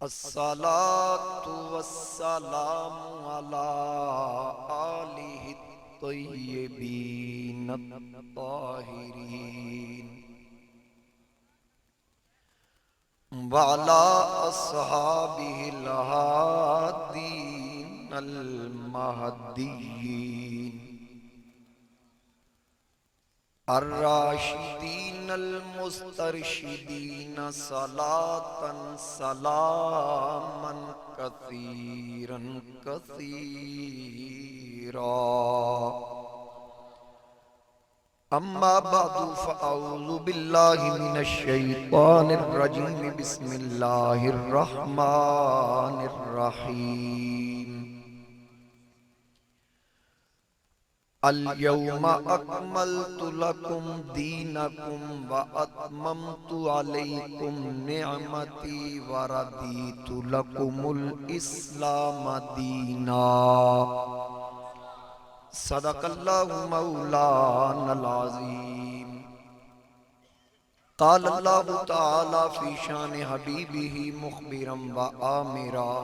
الصلاة والسلام على آله الطيبين الطاهرين وعلى أصحابه الهادين المهديين الراشدين المسترشدين صلاة سلاما كثيرا كثيرا. أما بعد فأعوذ بالله من الشيطان الرجيم. بسم الله الرحمن الرحيم. اليوم أكملت لكم دينكم وأتممت عليكم نعمتي ورضيت لكم الإسلام دينا. صدق الله مولانا العظيم. قال الله تعالى في شان حبيبه مخبرا وآمرا: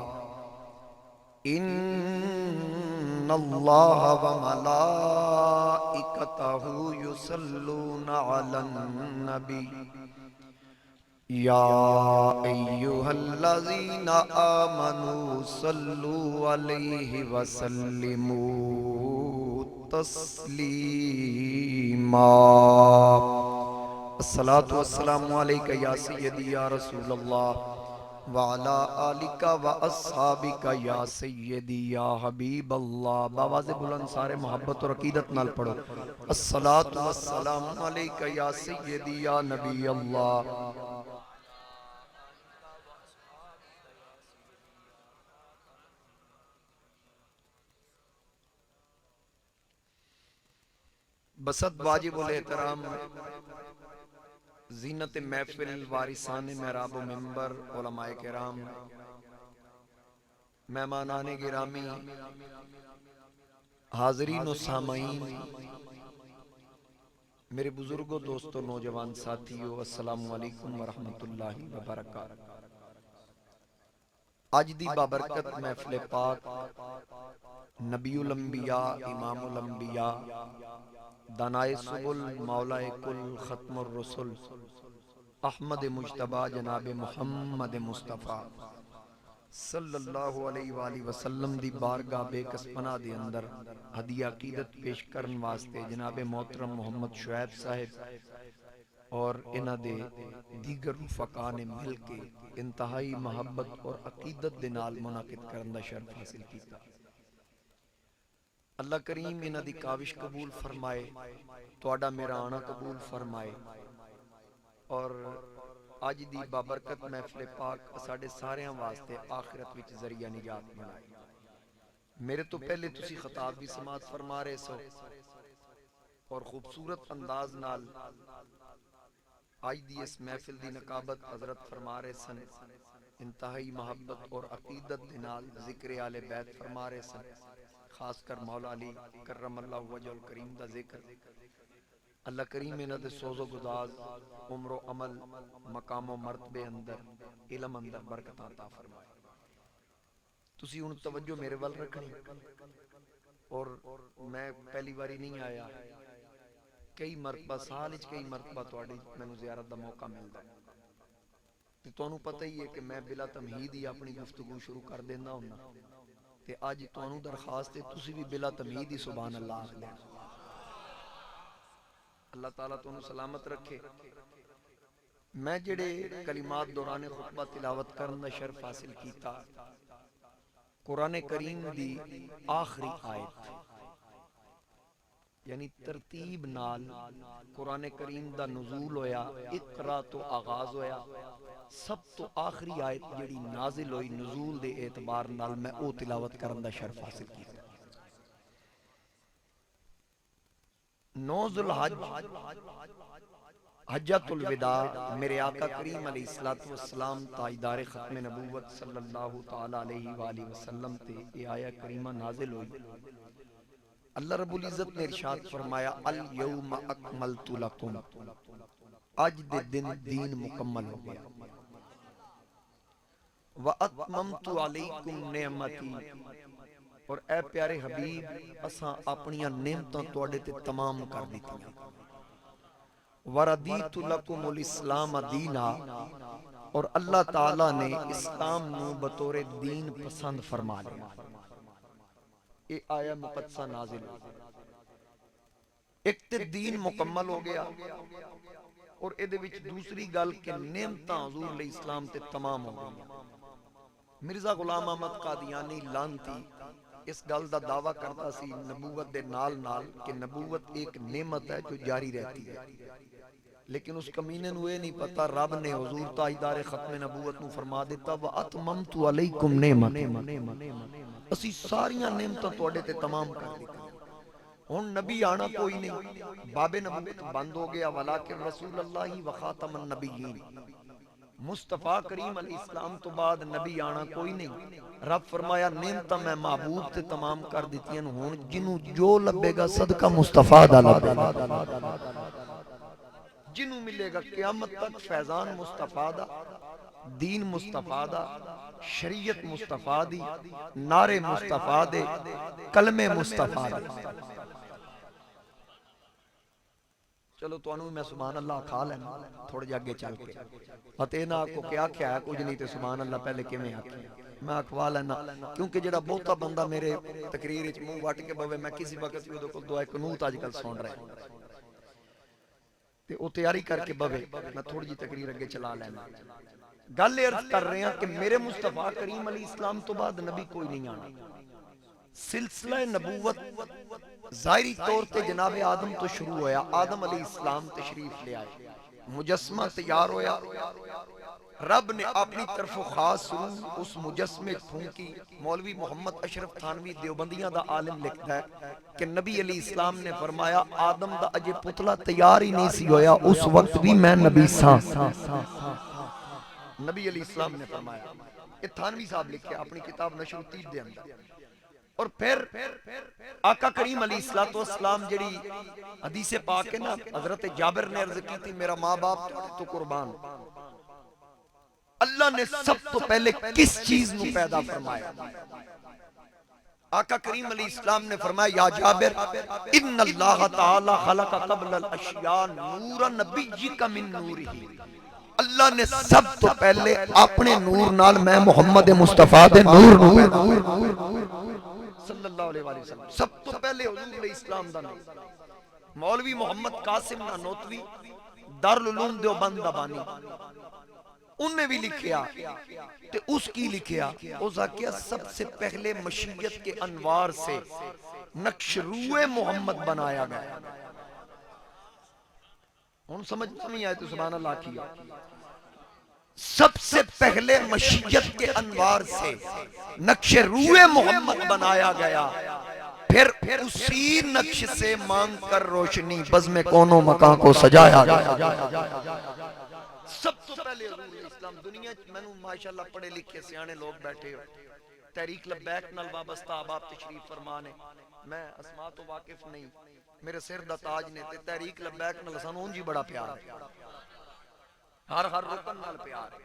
إن الله وملائكته يصلون على النبي يا أيها الذين آمنوا صلوا عليه وسلموا تسليما. الصلاة والسلام عليك يا سيدي يا رسول الله وعلى آلك واصحابك یا سیدی یا حبیب اللہ. باواز بلند سارے محبت اور عقیدت نال پڑھو: الصلاة والسلام علیک یا سیدی یا نبی اللہ. بسط واجب الاحترام زینت محفل وارثان محراب و منبر علماء کرام، مہمانان گرامی، حاضرین و سامعین، میرے بزرگوں، دوستوں، نوجوان ساتھیوں، السلام علیکم ورحمۃ اللہ وبرکاتہ. آج دی بابرکت محفل پاک نبی الانبیاء، امام الانبیاء، دانائے سبل، مولا کل، ختم الرسل، احمد مجتبی جناب محمد مصطفیٰ صلی اللہ علیہ وآلہ وسلم دی بارگاہ بے کس پناہ دے اندر ہدیہ عقیدت پیش کرن واسطے جناب محترم محمد شعیب صاحب اور انہ دے دیگر رفقا نے مل کے انتہائی محبت اور عقیدت دے نال منعقد کرن دا شرف حاصل کیتا. اللہ کریم انہ دی کاوش قبول فرمائے، تواڈا میرا آنا قبول فرمائے، اور آج دی بابرکت محفل پاک ساڑے ساریاں واسطے آخرت وچ ذریعہ نجات بنائے. میرے تو پہلے تسی خطاب بھی سماعت فرما رہے سو اور خوبصورت انداز نال آج دی اس محفل دی نقابت حضرت فرما رہے سن. انتہائی محبت اور عقیدت دے نال ذکر آل بیت فرما رہے سن، خاص کر مولا علی کرم اللہ وجہ الکریم دا ذکر. اللہ کریم انہ دے سوز و گداز، عمر و عمل، مقام و مرتبے اندر، علم اندر برکت عطا فرمائے. تسی ان توجہ میرے وال رکھنی، اور میں پہلی باری نہیں آیا، کئی مرتبہ سال اچ کئی مرتبہ تواڈی مینوں زیارت دا موقع ملدا ہے. تے تانوں پتہ ہی ہے کہ میں بلا تمہید ہی اپنی گفتگو شروع کر دیندا ہوں. تے اج تانوں درخواست ہے تسی بھی بلا تمہید ہی سبحان اللہ آکھ لیں. اللہ تعالیٰ تانوں سلامت رکھے. میں جڑے کلمات دوران خطبہ تلاوت کرن دا شرف حاصل کیتا، قرآن کریم دی آخری آیت، یعنی ترتیب نال قرآن کریم دا نزول ہویا، اقرا تو آغاز ہویا، سب تو آخری آیت جڑی نازل ہوئی نزول دے اعتبار نال میں او تلاوت کرن دا شرف حاصل کیتا. 9 ذوالحج حجۃ الوداع، میرے آقا کریم علیہ السلام تاجدار ختم نبوت صلی اللہ تعالی علیہ وآلہ وسلم تے یہ آیہ کریمہ نازل ہوئی. اللہ رب العزت نے ارشاد فرمایا: الیوم اکملت لکم، آج دے دن دین مکمل ہو گیا. وَأَتْمَمْتُ عَلَيْكُمْ نِعْمَتِي، اور اے پیارے حبیب اساں اپنیاں نعمتاں تواڈے تے تمام کر دتیاں۔ وَرَضِیتُ لَکُمُ الْإِسْلَامَ دِینًا، اور اللہ تعالیٰ نے اسلام نو بطور دین پسند فرما لیا۔ یہ آیا مقدسہ نازل ہوئی، ایک تے دین مکمل ہو گیا، اور اے دے وچ دوسری گل کہ نعمتاں حضور علیہ السلام تے تمام ہو گئی۔ مرزا غلام احمد قادیانی لانتی اس گل دا دعویٰ کرتا سی نبوت دے نال نال کہ نبوت ایک نعمت ہے جو جاری رہتی ہے، لیکن اس کمینے نو یہ نہیں پتا رب نے حضور تاجدار ختم نبوت نو فرما دیتا وَأَتْمَمْتُ عَلَيْكُمْ نِعْمَتِي، اسی ساریاں نعمتاں تواڈے تے تمام کر دیتی۔ ہن نبی آنا کوئی نہیں، باب نبوت بند ہو گیا، ولیکن رسول اللہ وخاتم النبیین، مصطفیٰ کریم علیہ السلام تو بعد نبی آنا کوئی نہیں۔ رب فرمایا نعمتاں میں محبوب تے تمام کر دیتیاں، ہن جنوں جو لبے گا صدقہ مصطفیٰ دا لبے گا، جنوں ملے گا قیامت تک فیضان مصطفیٰ دا، دین مصطفیٰ دا، شریعت مصطفیٰ دی، نعرے مصطفیٰ دے، کلمے مصطفیٰ دے۔ چلو تو انہوں میں سبحان اللہ کھا لینا تھوڑے جا آگے چل کے فتینا کو کیا کیا ہے کچھ نہیں تے سبحان اللہ پہلے کی میں آکھیں میں اکھوا لینا، کیونکہ جڑا بہتا بندہ میرے تقریر اچ منہ وٹ کے بوے میں کسی وقت بھی کو دعائے قنوت آج کل سن رہے ہیں تے او تیاری کر کے بوے میں تھوڑی جی تقریر اگے چلا لینا۔ گل عرض کر رہے ہیں کہ میرے مصطفیٰ کریم علیہ السلام تو بعد نبی کوئی نہیں آنا۔ سلسلہ نبوت ظاہری طور تے جناب آدم تو شروع ہویا، آدم علیہ السلام تشریف لے آئے، مجسمہ تیار ہویا، رب نے اپنی طرف خاص روح اس مجسمے پھونکی۔ مولوی محمد اشرف تھانوی دیوبندیاں دا عالم لکھتا ہے کہ نبی علیہ السلام نے فرمایا آدم دا اجے پتلا تیار ہی نہیں سی ہویا اس وقت بھی میں نبی ساں۔ نبی علیہ السلام نے فرمایا، یہ تھانوی صاحب لکھے اپنی کتاب نشر الطیب دے اندر۔ اور پھر آقا کریم علیہ السلام جڑی حدیث پاک ہے نا، حضرت جابر نے عرض کی تھی میرا ماں باپ تو قربان، اللہ نے سب تو پہلے کس چیز نو پیدا فرمایا؟ آقا کریم علیہ السلام نے فرمایا یا جابر ان اللہ تعالی خلق قبل الاشیاء نور نبیک من نورہ، اللہ نے سب تو پہلے اپنے نور نال میں محمد مصطفیٰ دے نور صلی اللہ علیہ وسلم سب تو پہلے حضور علیہ السلام دا نور۔ مولوی محمد قاسم نانوتوی دارالعلوم دیوبند دا بانی انہیں بھی لکھیا تے اس کی لکھیا او زاکیہ سب سے پہلے مشیت کے انوار سے نقش روح محمد بنایا گیا۔ ان سمجھنا نہیں آئے تو سبحان اللہ کیا، سب سے پہلے مشیت کے انوار سے نقش روح محمد بنایا گیا، پھر اسی نقش سے مانگ کر روشنی بزم کونوں مکان کو سجایا گیا۔ سب تو پہلے حضور علیہ السلام دنیا میں نو ماشاءاللہ پڑھے لکھے سیانے لوگ بیٹھے ہو، تحریک لبیک نال وابستہ احباب تشریف فرمانے، میں اسماء تو واقف نہیں، میرے سر دا تاج نے تے تحریک لبیک نال سانوں جی بڑا پیار ہے، ہر رکن نال پیار ہے،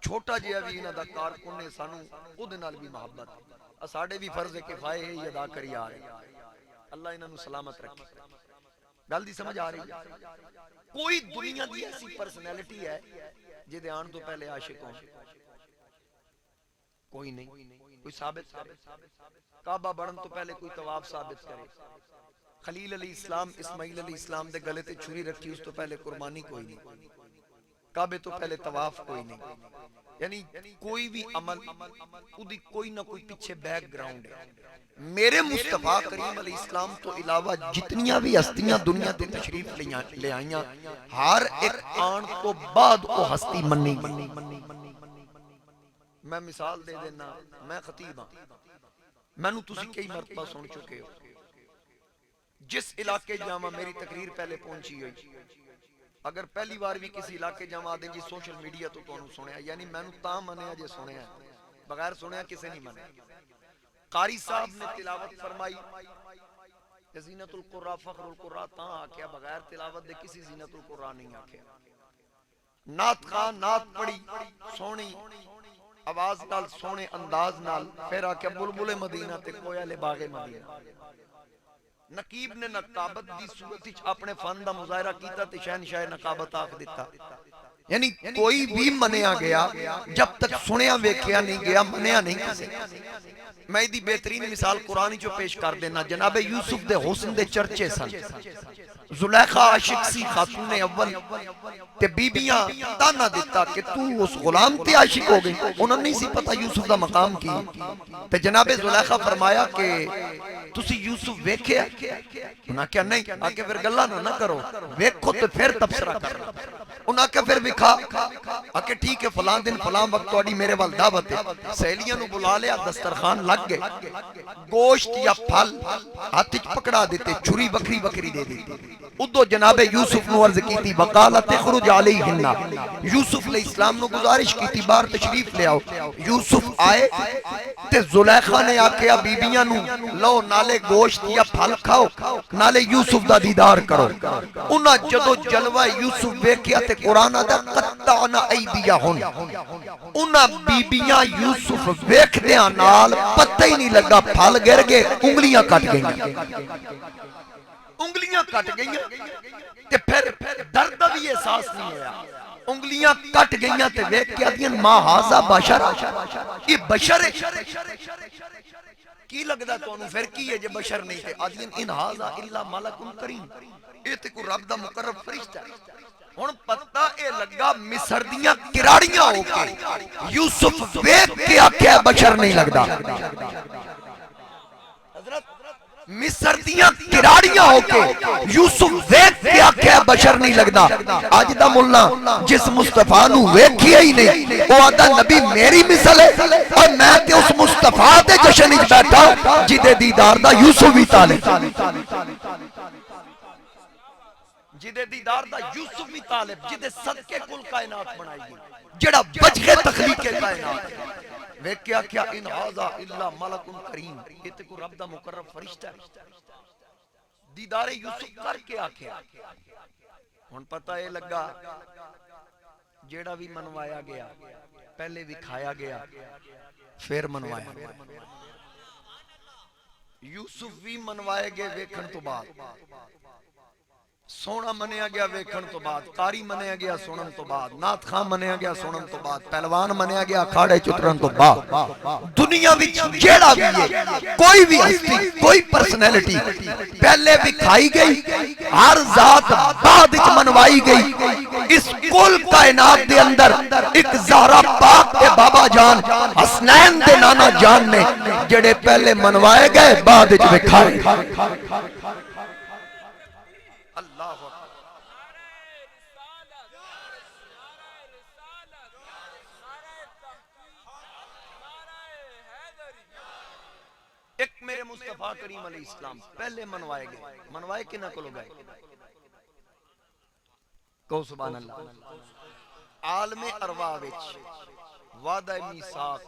چھوٹا جہا بھی انہاں دا کارکن نے سانوں اودے نال بھی محبت ہے، ساڈے بھی فرض کفایہ ہے یہ ادا کری آ رہے، اللہ انہاں نو سلامت رکھے۔ گل دی سمجھ آ رہی ہے؟ کوئی دنیا دی ایسی پرسنالٹی ہے جدے آن تو پہلے عاشق ہوں؟ کوئی نہیں، کوئی ثابت کرے، کعبہ بڑھن تو پہلے کوئی طواف ثابت کرے، خلیل علیہ السلام اسماعیل علیہ السلام دے گلے تے چھری رکھی اس تو پہلے قربانی کوئی نہیں، کعبے تو پہلے طواف کوئی نہیں، یعنی کوئی بھی عمل ادھی کوئی نہ کوئی پیچھے بیک گراؤنڈ ہے۔ میرے مصطفیٰ کریم علیہ السلام تو علاوہ جتنیاں بھی ہستیاں دنیا تے تشریف لے آئیاں، ہر ایک آن تو بعد وہ ہستی منی۔ میں مثال دے دینا، میں خطیب ہاں، میں نو تسی کئی مرتبہ سن چکے ہو، جس علاقے جامعہ میری تقریر پہلے پہنچی ہوئی، اگر پہلی بار بھی کسی علاقے جامعہ دیں جی سوشل میڈیا تو انہوں سنیا، یعنی میں نو تاں منیا جے سنیا ہے، بغیر سنیا کسے نہیں منیا۔ قاری صاحب نے تلاوت فرمائی، زینت القرآ فخر القرآ تاں آکھیا، بغیر تلاوت دے کسی زینت القرآ نہیں آکھیا۔ نعت خواہ نعت پڑھی سونی، آواز نال سونے انداز نال، پھر آکے بلبل مدینہ تے کوئل باغ مدینہ۔ نقیب نے نقابت دی صورت اپنے فن دا مظاہرہ کیتا تے شہنشاہ نقابت آکھ دیتا۔ یعنی کوئی بھی منیا گیا جب تک سنیا ویکھیا نہیں گیا، منیا نہیں کسے۔ میں دی بہترین مثال قرآن جو پیش کر دینا، جناب یوسف دے حسن دے چرچے سن۔ زلیخا عاشق سی خاتون اول تے بیبیاں تانا دیتا کہ تو اس غلام تے عاشق ہو گئی، انہوں نے نہیں سی پتا یوسف دا مقام کی۔ تے جناب زلیخا فرمایا کہ تسی یوسف ویکھے؟ انہاں کہا نہیں۔ آکے پھر گلہ نہ کرو، ویکھو تے پھر تبصرہ کر۔ انہاں کہا پھر وکھا۔ آکے ٹھیک ہے فلان دن فلان وقت توڑی میرے وال دعوت ہے۔ سہیلیاں نو بلا لیا، دسترخوان لگ گئے، گوشت یا پھل ہاتھ پکڑا دیتے، چھری بکری بکری دے دیتے۔ ادو جناب یوسف نو عرض کیتی وقالت اخرج علیہن، یوسف علیہ السلام نو گزارش کیتی باہر تشریف لے آؤ۔ یوسف آئے تے زلیخا نے آکھیا بیبیاں نو لو نالے گوشت یا پھل کھاؤ، نالے یوسف دا دیدار کرو۔ انہاں جدو جلوہ یوسف ویکھیا تے قرآن دا قطعنا ایدیہن، انہاں بیبیاں یوسف ویکھ دیاں نال پتہ ہی نہیں لگا، پھل گر گئے، انگلیاں کٹ گئیں، انگلیاں کٹ گئیں تے پھر درد بھی احساس نہیں ہویا۔ انگلیاں کٹ گئیں تے ویکھ کے آدھیں ما ہاذا بشر، یہ بشر ہے کی لگدا تو انہوں پھر کی ہے جے بشر نہیں تے؟ آدھیں ان ہاذا الا ملک کریم، یہ تے کوئی رب دا مقرب فرشتہ ہے۔ ہن پتہ اے لگا مصر دیاں کراڑیاں ہو کے یوسف ویکھ کے آکھیا بشر نہیں لگدا۔ مصر دیاں کراڑیاں ہو کے یوسف ویکھ کے آکھیا بشر نہیں لگدا۔ آج دا ملنا جس مصطفیٰ نو ویکھیا ہی نہیں، وہ آدھا نبی میری مثل ہے، اور میں تے اس مصطفیٰ دے جشن وچ بیٹھا جدے دیدار دا یوسف بھی طالب، جدے دیدار دا یوسف بھی طالب، جدے صدقے کل کائنات بنائی گئی، جڑا بچ گئے تخلیق کائنات۔ ویکھ کے آکھیا ان ھذا الا ملک کریم، یہ تے کو رب دا مقرب فرشتہ ہے۔ دیدار یوسف کر کے آکھیا۔ ہن پتہ یہ لگا جیڑا بھی منوایا گیا پہلے بھی کھایا گیا پھر منوایا گیا۔ یوسف بھی منوائے گئے ویکھن تو بعد، سونا منیا گیا ویکھن تو بعد، قاری منیا گیا سنن تو بعد، نعت خان منیا گیا سنن تو بعد، پہلوان منیا گیا کھاڑے چترن تو بعد۔ دنیا وچ جیڑا بھی ہے کوئی بھی ہستی، کوئی پرسنالٹی پہلے بھی کھائی گئی، ہر ذات بعد وچ منوائی گئی۔ اس کل کائنات دے اندر ایک زہرا پاک کے بابا جان حسنین دے نانا جان نے جڑے پہلے منوائے گئے بعد وچ وکھائے۔ ایک میرے مصطفیٰ کریم علیہ السلام پہلے منوائے گئے، منوائے کہ نہ کلو گئے؟ کہو سبحان اللہ۔ عالم ارواح وچ وعدہ میثاق،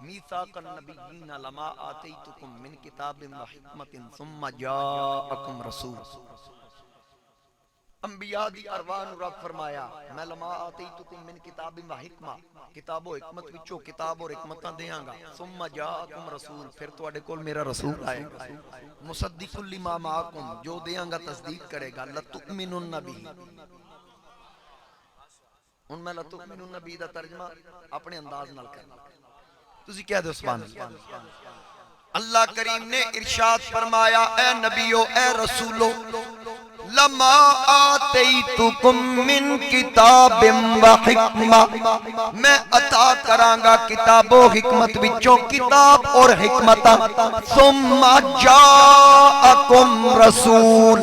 میثاق النبیین لما آتیتکم من کتاب و حکمت ثم جاءکم رسول۔ انبیاء دی ارواح نو رب فرمایا میں لما آتیتکم من کتاب و حکمہ، کتاب و حکمت وچوں کتاب اور حکمتاں دیاں گا، ثم جاءکم رسول، پھر تواڈے کول میرا رسول آئے گا، مصدق لما معکم، جو دیاں گا تصدیق کرے گا، لتؤمنن بہ۔ ان میں لتؤمنن بہ دا ترجمہ اپنے انداز نال کرنا، تسی کہہ دو سبحان اللہ۔ اللہ کریم نے ارشاد فرمایا اے نبیو اے رسولو لما آتیتکم من کتاب و حکمہ، میں عطا کرانگا کتاب و حکمت وچوں کتاب اور حکمت، ثم جاءکم رسول،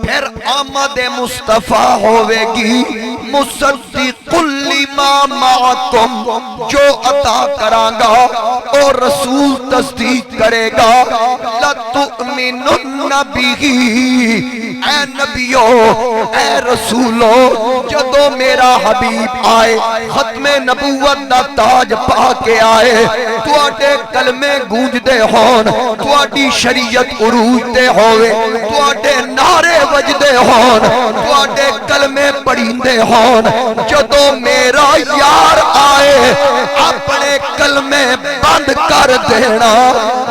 پھر آمد مصطفیٰ ہوئے گی، مصدق لما معکم، جو عطا کرانگا اور رسول تصدیق کرے گا، لتؤمنن بہ، اے نبیو اے رسولو جدو میرا حبیب آئے ختم نبوت دا تاج پا کے آئے تواڈے کلمے گونج دے ہون تواڈی شریعت عروج تے ہوئے تواڈے نعرے وجدے ہون تواڈے کلمے پڑھیندے ہون جدو میرا یار آئے اپنے کلمے بند کر دینا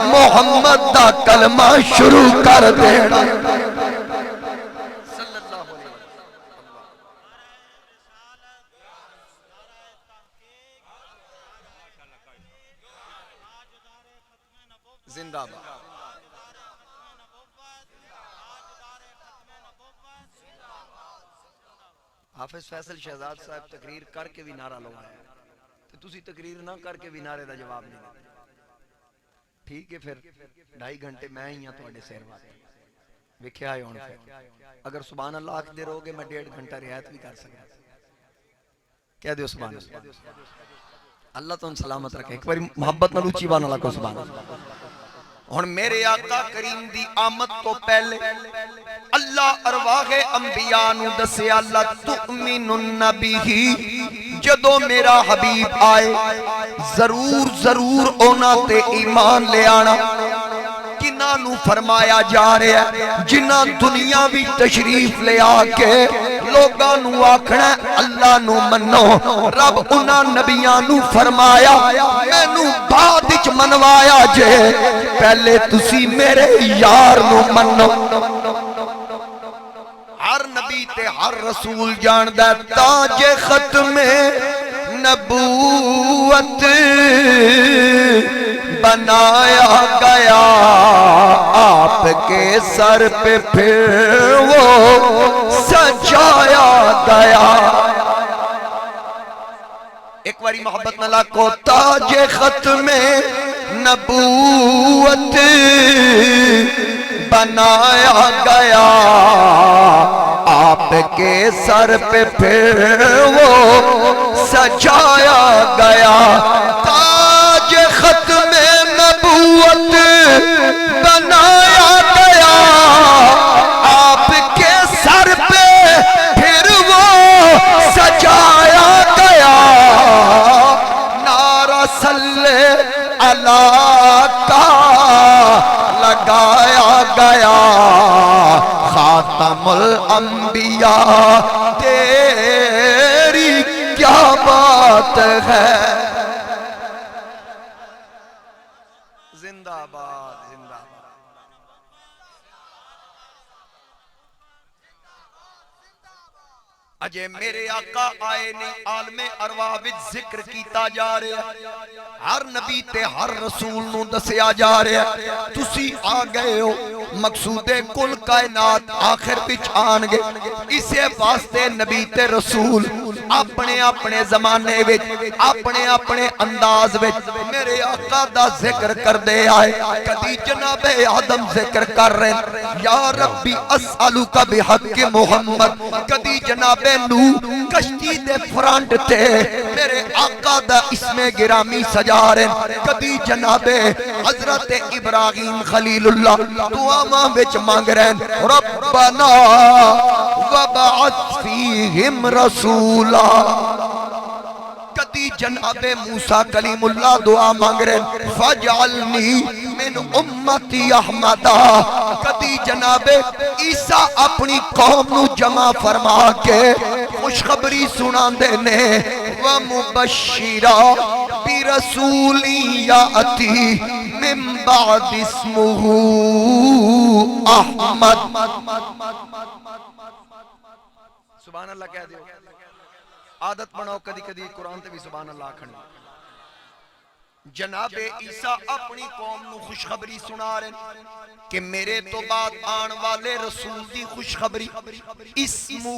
محمد دا کلمہ شروع کر دینا زندہ باد حافظ فیصل شہزاد صاحب تقریر کر کے بھی نعرہ لوایا تو تسی تقریر نہ کر کے بھی نعرے دا جواب نہیں دیتے ٹھیک ہے پھر 2.5 گھنٹے میں ہی ہاں تواڈے سیر واسطے ویکھیا ہے ہن پھر اگر سبحان اللہ آکھدے رہو گے میں 1.5 گھنٹہ رعایت بھی کر سکتا کہہ دیو سبحان اللہ اللہ تو سلامت رکھے ایک باری محبت نال اونچی بان اللہ کو سبحان اللہ ہن میرے آقا کریم دی آمد تو پہلے اللہ ارواح انبیاء نو دسیا اللہ تؤمنن بہ جدو میرا حبیب آئے ضرور اونا تے ایمان لے آنا کنہاں نو فرمایا جا رہا ہے جنہاں دنیا بھی تشریف لے آ کے لوگاں نو آکھنا اللہ نو منو رب انہاں نبیاں نو فرمایا میں نو بعد وچ منوایا جے پہلے تسی میرے یار نو منو ہر نبی تے ہر رسول جاندہ تاج ختم نبوت بنایا گیا آپ کے سر پہ پھر وہ سجایا گیا ایک باری محبت نہ لاکھو تاج ختم نبوت بنایا گیا آپ کے سر پہ پھر وہ سجایا گیا تاج ختم نبوت بنایا گیا آپ کے سر پہ پھر وہ سجایا گیا نعرہ صلی اللہ کا لگایا گیا خاتم الانبیاء تیری کیا بات ہے زندہ باد زندہ باد اجے میرے آقا آئے نہیں عالم ارواح وچ ذکر کیتا جا رہا ہے ہر نبی تے ہر رسول نو دسیا جا رہا ہے تسی آ گئے ہو مقصود کل کائنات آخر وچ آن گے اسے واسطے نبی تے رسول اپنے اپنے زمانے وچ اپنے اپنے انداز وچ میرے آقا دا ذکر کر دے آئے کدی جناب آدم ذکر کر رہے یا ربی اسألوک بحق محمد کدی جناب نو کشتی دے فرانٹ تے میرے آقا دا اسم گرامی سجا رہے کبھی جناب حضرت ابراہیم خلیل اللہ دعا ماں بچ مانگ رہے ربنا وبعث فیہم رسولا کدی جناب موسیٰ کلیم اللہ دعا مانگ رہے فجعلنی من امتی احمدہ کدی جناب عیسیٰ اپنی قوم نو جمع فرما کے خوشخبری سنا دینے ومبشرہ برسولی یاتی من بعد اسمہ احمد سبحان اللہ کہہ دیو عادت بناؤ کدی کدی قرآن تے بھی سبحان اللہ کھڑی جناب عیسیٰ اپنی قوم نو خوشخبری سنا رہے کہ میرے تو بعد آن والے رسول دی خوشخبری اسمہ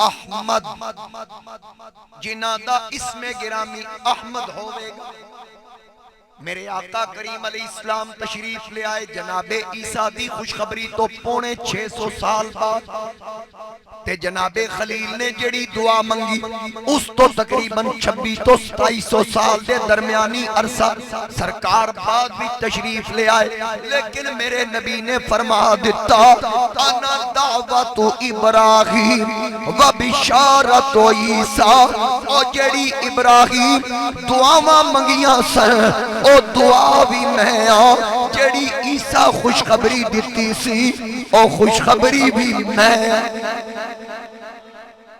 احمد جنہ دا اسم گرامی احمد ہوئے گا میرے آقا کریم علیہ السلام تشریف لے آئے جناب عیسیٰ دی خوشخبری تو پونے 600 سال بعد تے جناب خلیل نے جڑی دعا منگی اس تو تقریباً 26 تو 2700 سال دے درمیانی عرصہ سرکار بعد بھی تشریف لے آئے، لیکن میرے نبی نے فرما دیتا انا دعوت ابراہیم و بشارت عیسیٰ، او جڑی ابراہیم دعاواں منگیاں سن او دعا بھی میں آں، جڑی عیسیٰ خوشخبری دیتی سی او خوشخبری بھی میں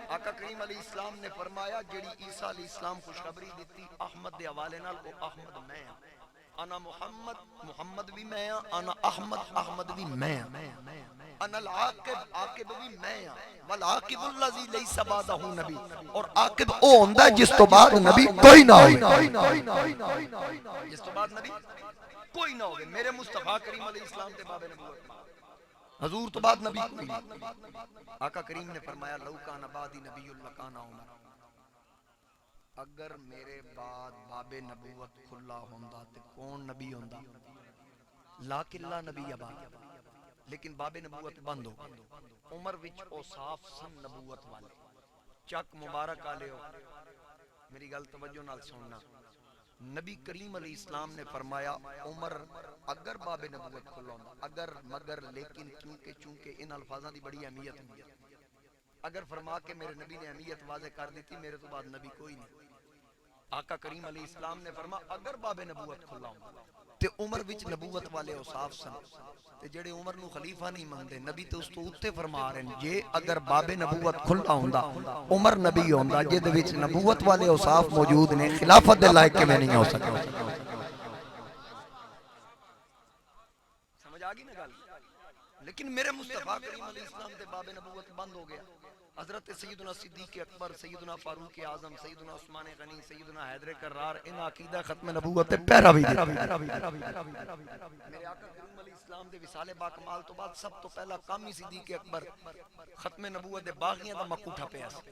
آقا کریم علیہ السلام نے فرمایا جڑی عیسیٰ علیہ السلام خوشخبری دیتی احمد دے حوالے نال او احمد میں ہاں، انا محمد محمد بھی میں ہاں، انا احمد احمد بھی میں ہاں، انا العاقب عاقب بھی میں ہاں، والعاقب الذی لیس بعدہ نبی، اور عاقب او ہوندا ہے جس تو بعد نبی کوئی نہ ہوئے، جس تو بعد نبی کوئی نہ ہوئے۔ میرے مصطفیٰ کریم علیہ السلام تے باب نبوت حضور تو بعد نبی کوئی نہیں۔ آقا کریم نے فرمایا لو کان بعدی نبی لکان عمر، اگر میرے بعد باب نبوت کھلا ہوندا تے کون نبی ہوندا؟ لاکن لا نبی بعد، لیکن باب نبوت بند ہو عمر وچ او صاف سن نبوت والے چک مبارک آلے ہو۔ میری گل توجہ نال سننا، نبی کریم علیہ السلام نے فرمایا عمر اگر باب نبوت کھلا ہوندا، اگر مگر لیکن کیونکہ چونکہ ان الفاظاں دی بڑی اہمیت ہوندی ہے، اگر فرما کے میرے نبی نے اہمیت واضح کر دی تھی میرے تو بعد نبی کوئی نہیں۔ آقا کریم علیہ السلام نے فرما اگر باب نبوت کھلا ہوندا تے عمر وچ نبوت والے اوصاف سن تے جڑے عمر نو خلیفہ نہیں مندے، نبی تے اس تو اوتے فرما رہے ہیں جے اگر باب نبوت کھلا ہوندا عمر نبی ہوندا جے دے وچ نبوت والے اوصاف موجود نے، خلافت دے لائق کیویں نہیں ہو سکتا؟ سمجھ آ گئی نا گل؟ لیکن میرے مصطفیٰ کریم علیہ السلام دے باب نبوت بند ہو گیا۔ حضرت سیدنا صدیق اکبر، سیدنا فاروق اعظم، سیدنا عثمان غنی، سیدنا حیدر کرار ان عقیدہ ختم نبوت پیرا بھی میرے آقا کریم علیہ السلام دے وصال باکمال تو بعد سب تو پہلا کام ہی صدیق اکبر ختم نبوت دے باغیاں دا مکوٹھا پیا سی،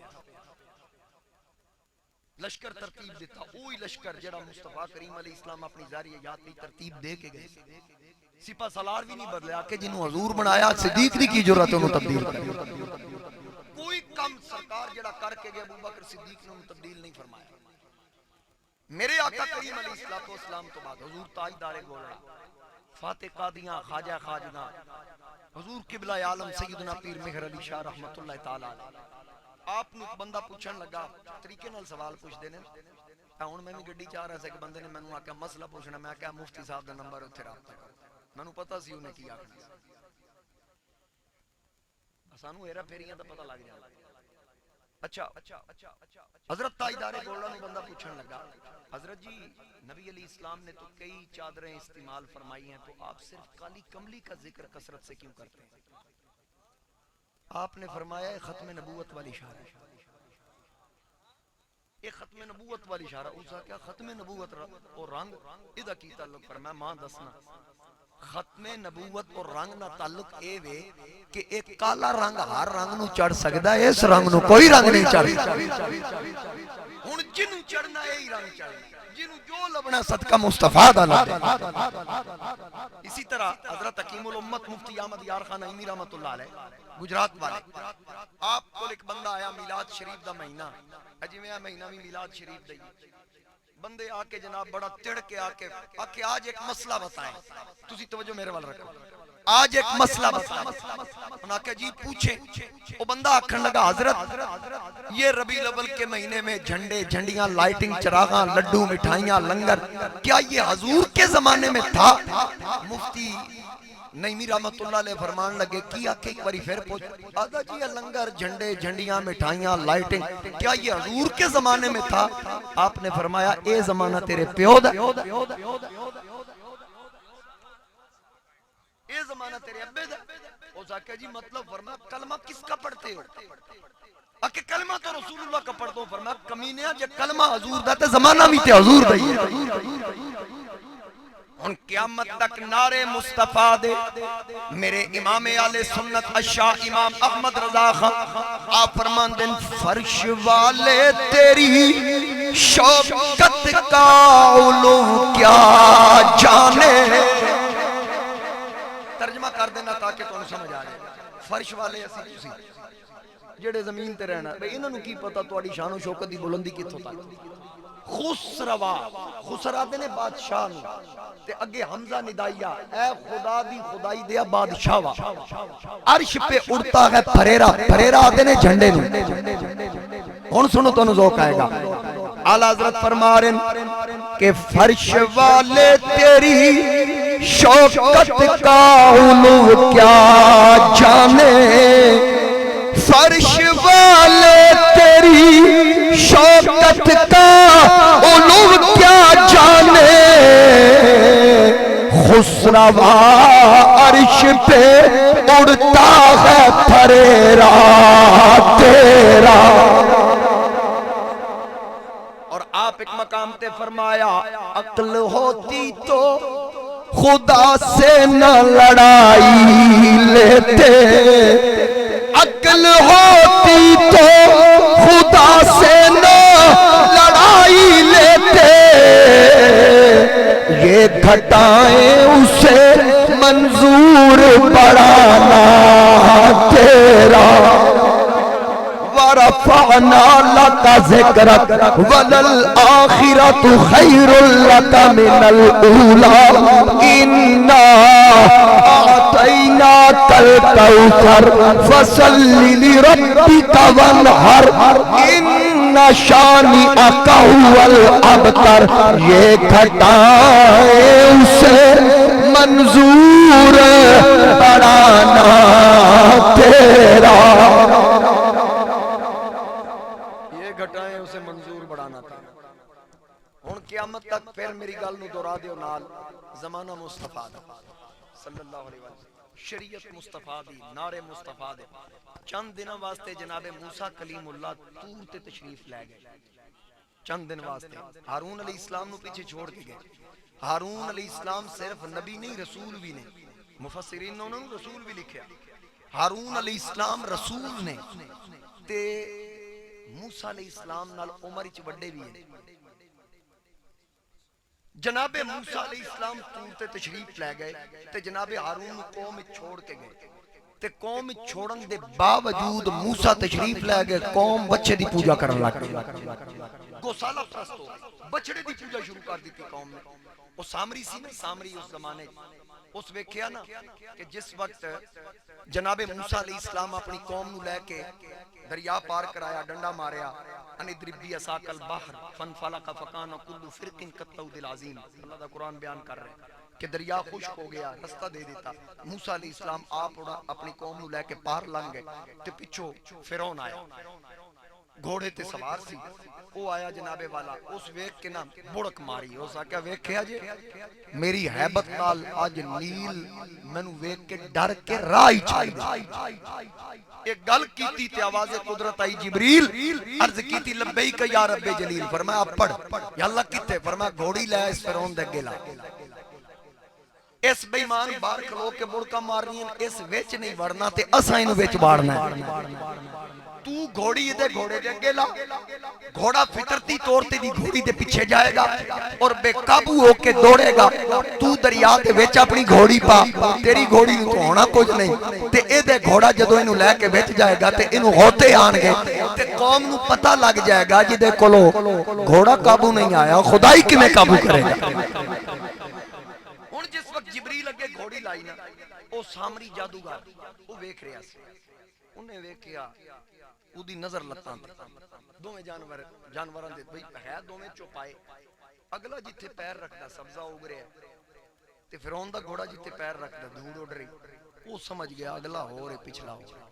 لشکر ترتیب دیتا، اوہی لشکر جڑا مصطفیٰ کریم علیہ السلام اپنی ذاری حیات کی ترتیب دے کے گئے، سپہ سالار بھی نہیں بدلیا کہ جنہوں حضور بنایا صدیق دی کی جرات انہوں تبدیل کر کوئی کم سرکار جڑا کر کے گئے ابو بکر صدیق نے تبدیل نہیں فرمایا۔ میرے آقا کریم علیہ السلام تو بعد حضور تاجدار گولڑا، فاتح قادیاں، خواجہ خواجگاں، حضور قبلہ عالم سیدنا پیر مہر علی شاہ رحمت اللہ تعالی آپ نے بندہ پوچھن لگا طریقے نال سوال پوچھ دینے ہن میں بھی گڈی چاہ رہا سا کہ بندے نے مینوں آکھیا مسئلہ پوچھنا، میں کہا مفتی صاحب دا نمبر اوتھے رابطہ کرو، مینوں پتہ سی انہیں کی آکھنا، سانو ہیرا پھیریاں دا پتہ لگ جاتا۔ اچھا حضرت تاجدار گولڑا نے بندہ پوچھن لگا حضرت جی نبی علیہ السلام نے تو کئی چادریں استعمال فرمائی ہیں تو آپ صرف کالی کملی کا ذکر کثرت سے کیوں کرتے ہیں؟ آپ نے فرمایا یہ ختم نبوت والی اشارہ ہے، یہ ختم نبوت والی اشارہ۔ اس کا کیا ختم نبوت اور رنگ ادھا کی تعلق فرمایا ماں دسنا ختم نبوت اور رنگ نہ تعلق اے وے کہ ایک کالا رنگ ہر رنگ نو چڑھ سکدا ہے، اس رنگ نو کوئی رنگ نہیں چڑھ ہن جنوں چڑھنا یہی رنگ چڑھنا، جنوں جو لبنا صدقہ مصطفیٰ دا لبنا۔ اسی طرح حضرت حکیم الامت مفتی احمد یار خان نعیمی رحمت اللہ علیہ گجرات والے، آپ کو ایک بندہ آیا میلاد شریف دا مہینہ، اجویں مہینہ بھی میلاد شریف دئی، بندے آکے جناب بڑا تڑ کے آکے آج ایک مسئلہ بتائیں، تسی توجہ میرے وال رکھو، آج ایک مسئلہ بتائیں، انہاں کہ جی پوچھیں، وہ بندہ آکھن لگا حضرت یہ ربیع الاول کے مہینے میں جھنڈے جھنڈیاں لائٹنگ چراغاں لڈو مٹھائیاں لنگر کیا یہ حضور کے زمانے میں تھا؟ مفتی نعیمی رحمت اللہ علیہ فرمان لگے کیا کہ ایک باری پھر پوچھ آدھا جی یہ لنگر جھنڈے جھنڈیاں مٹھائیاں لائٹنگ کیا یہ حضور کے زمانے میں تھا؟ آپ نے فرمایا اے زمانہ تیرے پیو دا، اے زمانہ تیرے ابے دا۔ وہ زاکہ جی مطلب فرمایا کلمہ کس کا پڑھتے ہو؟ کہ کلمہ تو رسول اللہ کا پڑھتا ہوں۔ فرمایا کمینیاں جے کلمہ حضور دا تے زمانہ بھی تے حضور دا ہی ہے۔ ان قیامت تک نعرے مصطفیٰ دے میرے امام اہل سنت الشاہ امام احمد رضا خان آپ فرماندن فرش والے تیری شوکت کا علو کیا فرش والے اسی تسی جڑے زمین تے رہنا بھئی انہاں نوں کی پتہ تواڈی شان و شوکت دی بلندی کتھوں تک خسروا خسرا دے نے بادشاہ نوں تے اگے حمزہ ندائیا اے خدا دی خدائی دیا بادشاہ وا عرش پہ اڑتا ہے پھریرا پھریرا دے نے جھنڈے نوں ہن سنو تانوں ذوق آئے گا اعلیٰ حضرت فرما رہے ہیں کہ فرش والے تیری شوکت کا علو کیا جانے فرش والے تیری شوکت کا علو کیا جانے خسروا عرش پہ اڑتا ہے پھریرا تیرا آپ ایک مقام تے فرمایا عقل ہوتی تو خدا سے نہ لڑائی لیتے عقل ہوتی تو خدا سے نہ لڑائی لیتے یہ گھٹائیں اسے منظور بڑھانا تیرا ورفعنا لك ذكرك وللآخرة خير لك من الأولى إنا أعطيناك الكوثر فصل لربك وانحر إن شانئك هو الأبتر یہ گھٹائیں اسے منظور بڑھانا تیرا گھٹائیں اسے منظور بڑھانا تھا ہن قیامت تک پھر میری گل نو دہرا دیو نال زمانہ مصطفیٰ دا صلی اللہ علیہ وسلم شریعت مصطفیٰ دی نعرے مصطفیٰ دے چند دنوں واسطے جناب موسیٰ کلیم اللہ طور تے تشریف لے گئے چند دن واسطے ہارون علیہ السلام نو پیچھے چھوڑ کے گئے ہارون علیہ السلام صرف نبی نہیں رسول بھی نے مفسرین نے انہوں نے رسول بھی لکھیا ہارون علیہ السلام رسول نے تے موسیٰ علیہ السلام نال عمر وچ وڈے بھی ہیں جناب موسیٰ علیہ السلام طور تے تشریف لے گئے تے جناب ہارون قوم چھوڑ کے گئے تے قوم چھوڑن دے باوجود موسیٰ تشریف لے گئے قوم بچے دی پوجا کرن لگ گئی گوسالہ پرست ہو بچڑے دی پوجا شروع کر دی تھی قوم نے وہ سامری سی نا سامری اس زمانے اس ویکھیا نا کہ جس وقت جناب موسیٰ علیہ السلام اپنی قوم نو لے کے دریا پار کرایا ڈنڈا ماریا ان ادربی اساک البحر فانفلق فکان کل فرق کالطود العظیم اللہ دا قرآن بیان کر رہے ہیں کہ دریا خشک ہو گیا رستہ دے دیتا موسیٰ علیہ السلام آپ اپنی قوم نو لے کے پار لنگ گئے تے پچھو فرعون آیا گھوڑے تے سوار سی وہ آیا جناب والا اس ویکھ کے نا بڑک ماری اس آکیا ویکھیا جے میری حیبت نال آج نیل مینوں ویکھ کے ڈر کے راہ ہی چھڈ دے ایک گل کیتی تے آواز قدرت آئی جبریل عرض کیتی لبیک یا رب جلیل فرمایا پڑھ یا اللہ کتے فرمایا گھوڑی لے اس فرعون دے اگے لا اس بے ایمان باہر کھلو کے بڑکا مارنی اس وچ نہیں وڑنا تے اساں اینو وچ واڑنا ہے تو گھوڑی دے گھوڑے دے اگے لا گھوڑا فطرتی طور تے دی گھوڑی دے پیچھے جائے گا اور بے قابو ہو کے دوڑے گا تو دریا دے وچ اپنی گھوڑی پا تیری گھوڑی نوں تو ہونا کچھ نہیں تے اے دے گھوڑا جدوں اینو لے کے وچ جائے گا تے اینو ہوتے آن گے تے قوم نوں پتہ لگ جائے گا جدے کولو گھوڑا قابو نہیں آیا خدائی کیویں قابو کرے گا ہن جس وقت جبریل اگے گھوڑی لائی نا او سامری جادوگر او ویکھ رہیا سی انہیں ویکھیا اودی نظر لتاں دو میں جانوراں دے بھئی ہے دو میں چوپائے اگلا جتھے پیر رکھدا سبزہ اگ رہا تے فرعون دا گھوڑا جتھے پیر رکھدا دھوڑ اڑ رہی وہ سمجھ گیا اگلا ہو رہے پچھلا ہو رہا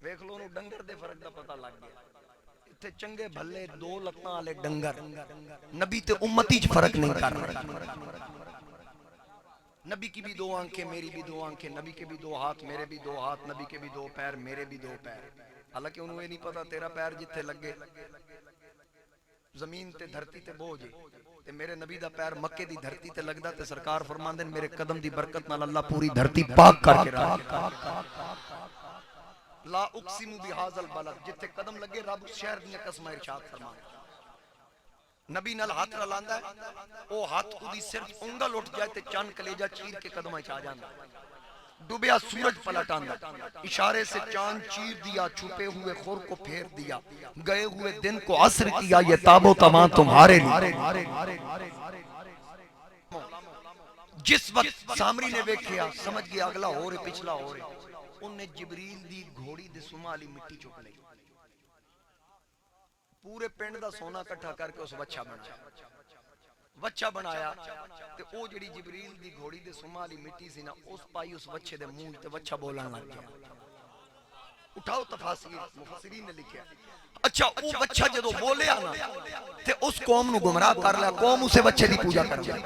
ویکھ لو نو ڈنگر دے فرق دا پتہ لگ گیا تے چنگے بھلے دو لتاں والے ڈنگر نبی تے امتی چ فرق نہیں کر رہے نبی کی بھی دو آنکھیں میری بھی دو آنکھیں نبی کے بھی دو ہاتھ میرے بھی دو ہاتھ نبی کے بھی دو پیر میرے بھی دو پیر حالانکہ انہوں نے نہیں پتا تیرا پیر جتھے لگے زمین تے دھرتی تے بوجھے تے میرے نبی دا پیر مکے دی دھرتی تے لگدا تے سرکار فرماندے میرے قدم دی برکت نال اللہ پوری دھرتی پاک کر کے رکھے لا اقسم بہذا البلد جتھے قدم لگے رب اس شہر دی قسم ارشاد فرمایا نبی نال ہاتھ رلاندا ہے او ہاتھ اودی صرف انگل اٹھ جائے تے چند کلیجہ چیر کے قدماں چ آ جاندا ڈوبیا سورج پلٹ آندا، اشارے سے چاند چیر دیا، چھپے ہوئے خور کو پھیر دیا، گئے ہوئے دن کو عصر کیا، یہ تاب و تمام تمہارے لیے۔ جس وقت سامری نے ویکھیا سمجھ گیا اگلا ہو رہے پچھلا ہو رہے، انہیں جبریل دی گھوڑی دے سمالی مٹی چک لئی، پورے پنڈ دا سونا کٹھا کر کے اس وچھا بنایا، وچھا بنایا تے او جڑی جبریل دی گھوڑی دے سمالی مٹی سی نا اس پائی اس وچھے دے منہ تے وچھا بولن لگ گیا۔ اٹھاؤ تفاسیر مفسرین نے لکھیا، اچھا او وچھا جدو بولیا نا تے اس قوم نو گمراہ کر لیا، قوم اسے وچھے دی پوجا کر لیا۔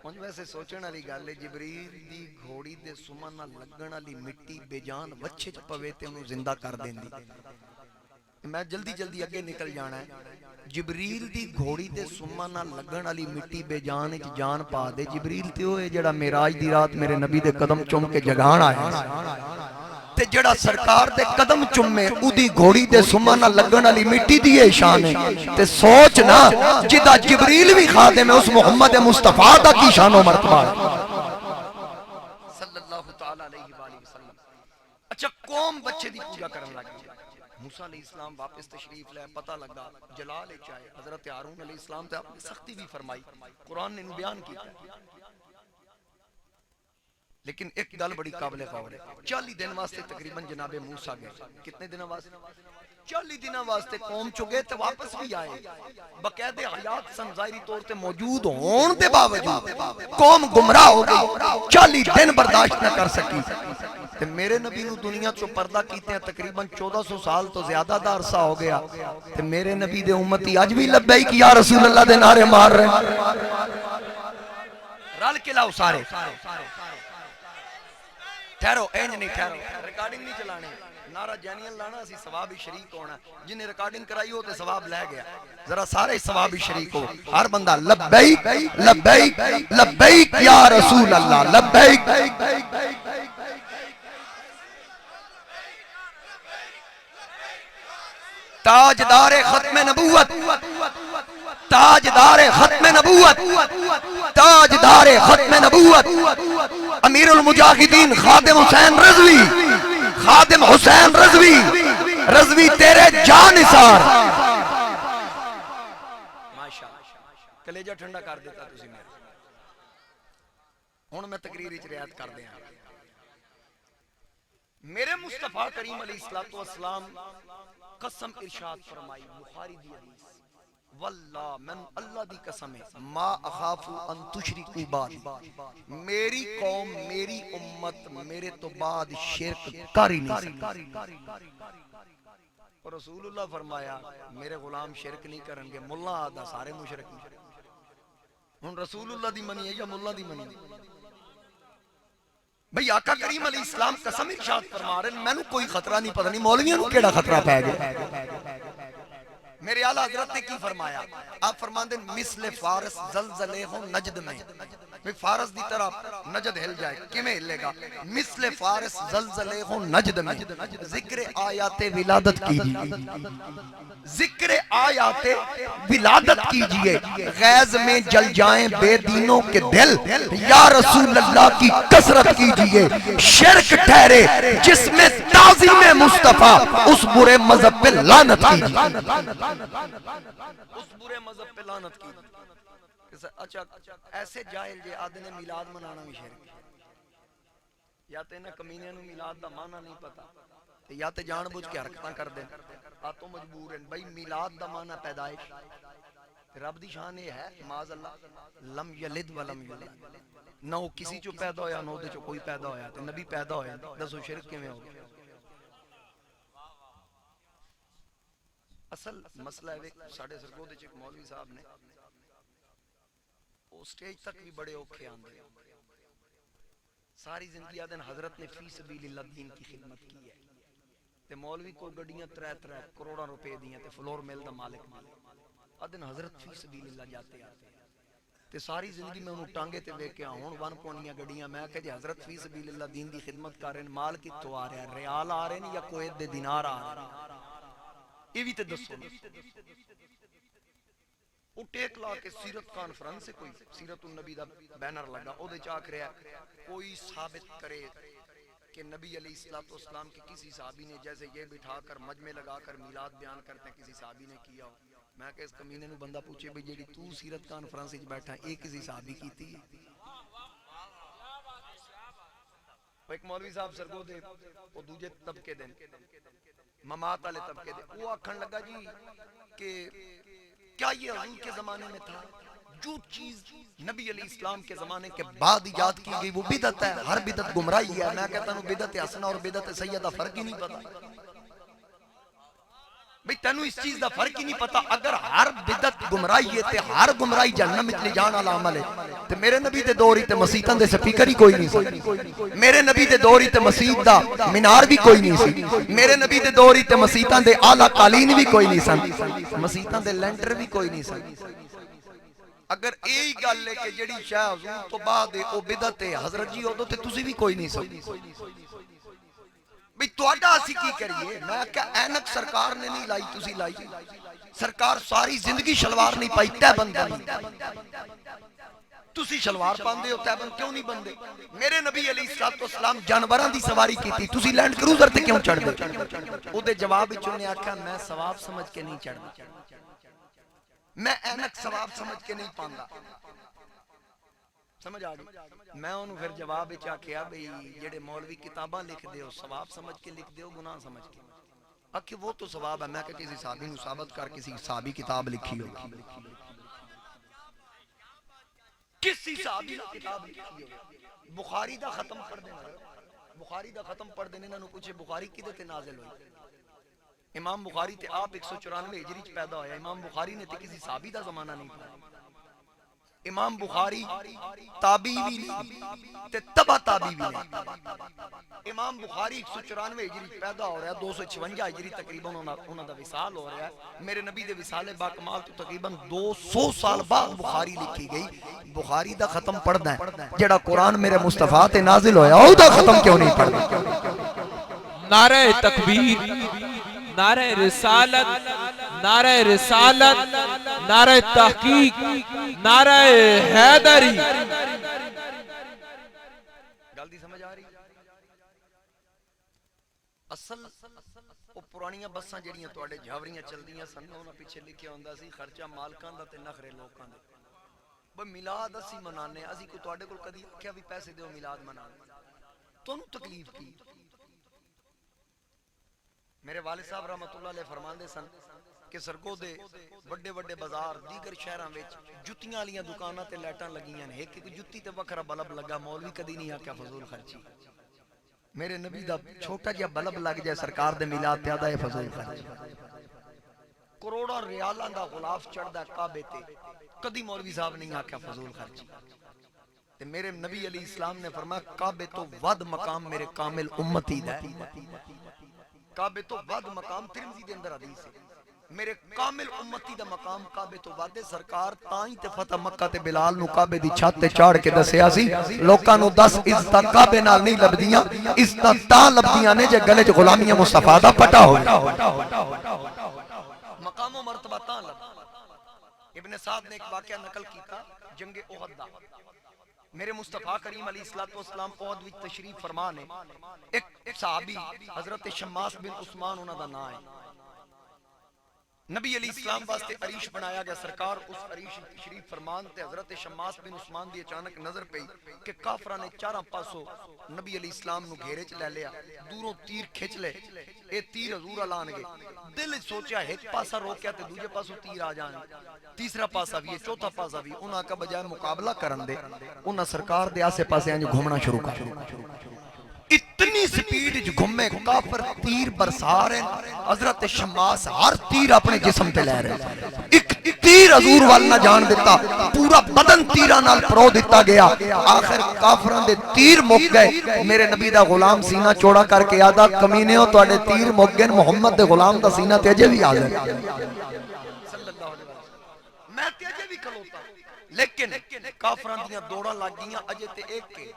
انج ویسے سوچن والی گل ہے، جبریل دی گھوڑی دے سمن نال لگن والی مٹی بے جان وچھے چ پوے تے انہوں زندہ کر دیندی۔ میں جلدی جلدی اگے نکل جانا ہے۔ جبریل دی گھوڑی دے سمن نال لگن والی مٹی بے جان وچ جان پا دے، جبریل تے ہوئے جڑا معراج دی رات میرے نبی دے قدم چوم کے جگان آیا تے جڑا سرکار دے قدم چومے اودی گھوڑی دے سمن نال لگن والی مٹی دی شان ہے تے سوچ نا جدا جبریل بھی خادم ہے اس محمد مصطفیٰ دا کی شان و مرتبہ صلی اللہ تعالی علیہ وآلہ وسلم۔ اچھا قوم بچے دی پوجا کرن لگی، موسیٰ علیہ السلام واپس تشریف لے، پتہ لگا جلال چاہے، حضرت ہارون علیہ السلام تے آپ نے سختی بھی فرمائی، قرآن نے بیان کیا ہے، لیکن ایک گل بڑی قابل غور ہے۔ 40 دن واسطے تقریباً جناب موسیٰ گئے، کتنے دن واسطے؟ 40 دن واسطے قوم چو گئے تے واپس بھی آئے، باقاعدہ حیات سن ظاہری طور تے موجود ہون دے باوجود قوم گمراہ ہو گئی، 40 دن برداشت نہ کر سکی۔ تے میرے نبی نو دنیا چو پردہ کیتے ہیں تقریباً 1400 سال تو زیادہ دا عرصہ ہو گیا، تے میرے نبی دے امتی آج بھی لبیک یا رسول اللہ دے نعرے مار رہے ہیں۔ رل کے لاؤ سارے، ٹھہرو اینج نہیں ٹھہرو، ریکارڈنگ نہیں چلانے، نعرہ جینیل لانا اسی ثواب شریک ہونا، جنہیں ریکارڈنگ کرائی ہو تے ثواب لے گیا، ذرا سارے ثواب شریک ہو، ہر بندہ لبیک لبیک لبیک یا رسول اللہ، لبیک تاجدار ختم نبوت، تاجدار ختم نبوت، تاجدار ختم نبوت، امیر المجاہدین خادم حسین رضوی، خادم حسین رضوی، رضوی تیرے جان نثار ماشاءاللہ، کلیجہ ٹھنڈا کر دیتا تسی میرا۔ ہن میں تقریر وچ رعایت کر دیاں، میرے مصطفیٰ کریم علیہ السلام قسم ارشاد فرمائی بخاری دی حدیث، واللہ من اللہ دی قسم ہے، ما اخاف ان تشرکو بعد، میری قوم میری امت میرے تو بعد شرک کر ہی نہیں سکتی۔ اور رسول اللہ فرمایا میرے غلام شرک نہیں کریں گے، ملہ آدھا سارے مشرک نہیں۔ ہن رسول اللہ دی منی ہے یا ملہ دی منی ہے؟ بھئی آقا کریم علیہ السلام قسم ارشاد فرما رہے ہیں، میں نے کوئی خطرہ نہیں، پتہ نہیں مولویوں نے کیڑا خطرہ پہ گیا۔ میرے اعلیٰ حضرت نے کی فرمایا؟ آپ فرمان دیں مثل فارس زلزلے ہوں نجد میں، فارس دی طرح نجد ہل جائے، کیمیں ہلے گا؟ مثل فارس زلزلے ہوں نجد میں، ذکر آیات ولادت کیجئے، ذکر آیات ولادت کیجئے، غیظ میں جل جائیں بے دینوں کے دل، یا رسول اللہ کی کثرت کیجئے، شرک ٹھہرے جس میں تعظیم مصطفیٰ، اس برے مذہب پہ لعنت کیجئے، اس برے مذہب پہ لعنت کیجئے۔ اچھا ایسے جاہل جے آدھنے میلاد منانا بھی شرک، یا تے انہیں کمینے نو میلاد دا معنی نہیں پتا، یا تے جان بوجھ کے حرکتاں کر دیں، آتو مجبور ہیں بھئی میلاد دا معنی پیدائش، رب دی شان یہ ہے معاذ اللہ لم یلد ولم یولد، نہ وہ کسی چو پیدا ہویا نہ دے چو کوئی پیدا ہویا، تے نبی پیدا ہویا، دسو شرک کے میں ہو گیا۔ اصل مسئلہ ہے ساڑھے سرگو دے چک مولوی صاحب نے وہ سٹیج تک بھی بڑے اوکھے آندے، ساری زندگی آدھن حضرت نے فی سبیل اللہ دین کی خدمت کی ہے، تے مولوی کو گڑیاں ترے کروڑا روپے دیاں تے فلور میل دا مالک مالک، آدھن حضرت فی سبیل اللہ جاتے آتے تے ساری زندگی میں انہوں ٹانگے تے لے کے آؤں ون پونیاں گڑیاں، میں کہ جی حضرت فی سبیل اللہ دین دی خدمت کر رہے ہیں، مال کی تو آ رہا ہے، ریال آ رہے ہیں یا کویت دے دینار آ رہے ہیں، یہ بھی تے دسو۔ وہ ٹیک لا کے سیرت کانفرنس سے کوئی سیرت النبی دا بینر لگا او دے چاک رہا کوئی ثابت کرے کہ نبی علیہ السلام کے کسی صحابی نے جیسے یہ بٹھا کر مجمع لگا کر میلاد بیان کرتے ہیں کسی صحابی نے کیا ہو. میں کہ اس کمینے نو بندہ پوچھے بھئی جیڑی تو سیرت کانفرنس وچ بیٹھا اے کسی صحابی کیتی ہے؟ ایک مولوی صاحب سرگو دے وہ دوجے طبقے دے ممات والے طبقے دے وہ آکھن لگا جی کہ کیا یہ حضور کے زمانے میں تھا؟ جو چیز نبی علیہ السلام کے زمانے کے بعد ایجاد کی گئی وہ بدعت ہے. ہر بدعت گمراہی ہے. میں کہتا ہوں بدعت حسنہ اور بدعت سیدہ فرق ہی نہیں پتا. بھئی تینوں اس چیز دا فرق ہی نہیں پتا. اگر ہر بدعت گمراہی ہے تے ہر گمراہی جہنم وچ لے جان والا عمل ہے تے میرے نبی دے دور تے مسیتاں دے سپیکر ہی کوئی نہیں سی. میرے نبی دے دور تے مسجد دا مینار بھی کوئی نہیں سی. میرے نبی دے دور تے مسیتاں دے اعلی قالین بھی کوئی نہیں سن. مسیتاں دے لینٹر بھی کوئی نہیں سن. اگر یہی گل ہے کہ جڑی شاہ حضور تو بعد او بدعت ہے حضرت جی اودوں تے تسی بھی کوئی نہیں سی. بھئی تواڈا اسی کی کریے؟ میں کہا اینک سرکار نے نہیں لائی تسی لائی. سرکار ساری زندگی شلوار نہیں پائی تے بندہ نہیں. تسی شلوار پاندے ہو تے بند کیوں نہیں بندے؟ میرے نبی علیہ السلام جانوراں دی سواری کیتی تسی لینڈ کروزر تے کیوں چڑھ دے؟ او دے جواب وچ نے آکھا میں ثواب سمجھ کے نہیں چڑھدا. میں اینک ثواب سمجھ کے نہیں پاندا. سمجھ آ گئی؟ میں انہوں پھر جواب چاہ کیا بھئی جڑے مولوی کتاباں لکھ دے ہو ثواب سمجھ کے لکھ دے ہو گناہ سمجھ کے؟ اکھے وہ تو ثواب ہے. میں کہ کسی صحابی نو ثابت کر کسی صحابی کتاب لکھی ہو. کسی صحابی کتاب لکھی ہو. بخاری دا ختم پڑھ دینا. بخاری دا ختم پڑھ دینے انہوں پوچھے بخاری کدے تے نازل ہوئی؟ امام بخاری تے آپ 194 ہجری چ پیدا ہویا. امام بخاری نے تے کسی صحابی دا زمانہ نہیں پڑھا. امام بخاری تابعی بھی نہیں تے تبع تابعی بھی نہیں. امام بخاری 194 ہجری پیدا ہو رہا ہے. 256 ہجری تقریباً انہوں دا وصال ہو رہا ہے. میرے نبی دے وصال با کمال تو تقریباً 200 سال بعد بخاری لکھی گئی. بخاری دا ختم پڑھنا ہے جڑا قرآن میرے مصطفیٰ تے نازل ہویا او دا ختم کیوں نہیں پڑھنا؟ نعرہ تکبیر، نعرہ رسالت، نعرہ رسالت، نعرہ تحقیق، نعرہ حیدری. گل دی سمجھ آ رہی؟ اصل او پرانیاں بساں جڑیاں تواڈے جھاوریاں چلدیاں سن انہاں پیچھے لکھیا ہوندا سی خرچہ مالکاں دا تے نخرے لوکاں دا. بھئی میلاد اسی منانے اسی کو تواڈے کول کدی آکھیا بھی پیسے دیو میلاد منان؟ تانوں تکلیف کی؟ میرے والد صاحب رحمت اللہ علیہ فرماندے سن کہ سرگو دے بڑے بڑے بازار دیگر شہراں وچ جُتیاں والیاں دکاناں تے لائٹاں لگیاں نے. ایک جُتی تے وکھرا بلب لگا. مولوی کدی نہیں آکھیا فضول خرچی. میرے نبی دا چھوٹا جہا بلب لگ جائے سرکار دے میلاد تے آدا ہے فضول خرچی. کروڑاں ریالاں دا غلاف چڑھدا کعبے تے کدی مولوی صاحب نہیں آکھیا فضول خرچی. تے میرے نبی علیہ السلام نے فرمایا کعبے تو ود مقام میرے کامل امتی دا ہے. کعبے تو ود مقام ترمذی دے اندر حدیث ہے. میرے کامل امتی دا مقام کعبے تو ود. سرکار تائیں تے فتح مکہ تے بلال نو کعبے دی چھت تے چاڑھ کے دسیا سی لوکاں نو 10 عزت کعبے نال نہیں لبدیاں. عزت تاں لبدیاں نے جے گلے وچ غلامیہ مصطفیٰ دا پٹا ہوئے. مقام و مرتبہ تاں لب. ابن سعد نے ایک واقعہ نقل کیتا جنگ احد دا. میرے مصطفیٰ کریم علیہ السلام احد وچ تشریف فرما نے. ایک صحابی حضرت شماس بن عثمان انہاں دا نام ہے. نبی علیہ السلام واسطے عریش بنایا گیا. سرکار اس عریش تشریف فرمان تے حضرت شماس بن عثمان دی اچانک نظر پئی کہ کافراں نے چاروں پاسوں نبی علیہ السلام نو گھیرے چ لے لیا. دوروں تیر کھچ لے. اے تیر حضور لان گے. دل سوچیا ایک پاسا روکیا تے دوجے پاسوں تیر آ جان. تیسرا پاسا بھی چوتھا پاسا بھی. انہاں کا بجائے مقابلہ کرن دے انہاں سرکار دے آسے پاسے انج گھومنا شروع کر دیا. اتنی سپیڈ وچ گھومے کافر تیر برسا رہے. حضرت شماس ہر تیر اپنے جسم تے لے رہے. ایک تیر حضور وال نہ جان دیتا. پورا بدن تیراں نال پرو دیتا گیا. آخر کافراں دے تیر مک گئے. میرے نبی دا غلام سینہ چوڑا کر کے آدا کمینیو تواڈے تیر مک گئے. محمد دے غلام دا سینہ تے اجے بھی حاضر. میں تے اجے بھی کھلوتا. لیکن کافراں دیاں دوڑاں لگ گئیاں اجے تے ایک کے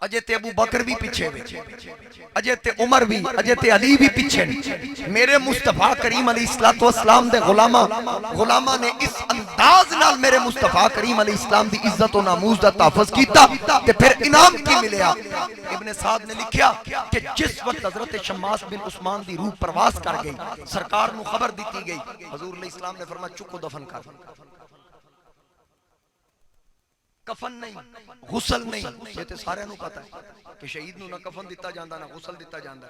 اجے تے ابو بکر بھی پیچھے وے، اجے تے عمر بھی، اجے تے علی بھی پیچھے میرے مصطفیٰ کریم علیہ السلام دے غلامہ نے اس انداز نال میرے مصطفیٰ کریم علیہ السلام دی عزت و ناموس دا تحفظ کیتا تے پھر انعام کی ملیا۔ ابن سعد نے لکھیا کہ جس وقت حضرت شماس بن عثمان دی روح پرواز کر گئی، سرکار نو خبر دیتی گئی، حضور علیہ السلام نے فرمایا چکو دفن کر، کفن نہیں، غسل نہیں۔ یہ تے سارے نو پتا ہے کہ شہید نو نہ کفن دیتا جاندہ نہ غسل دیتا جاندہ،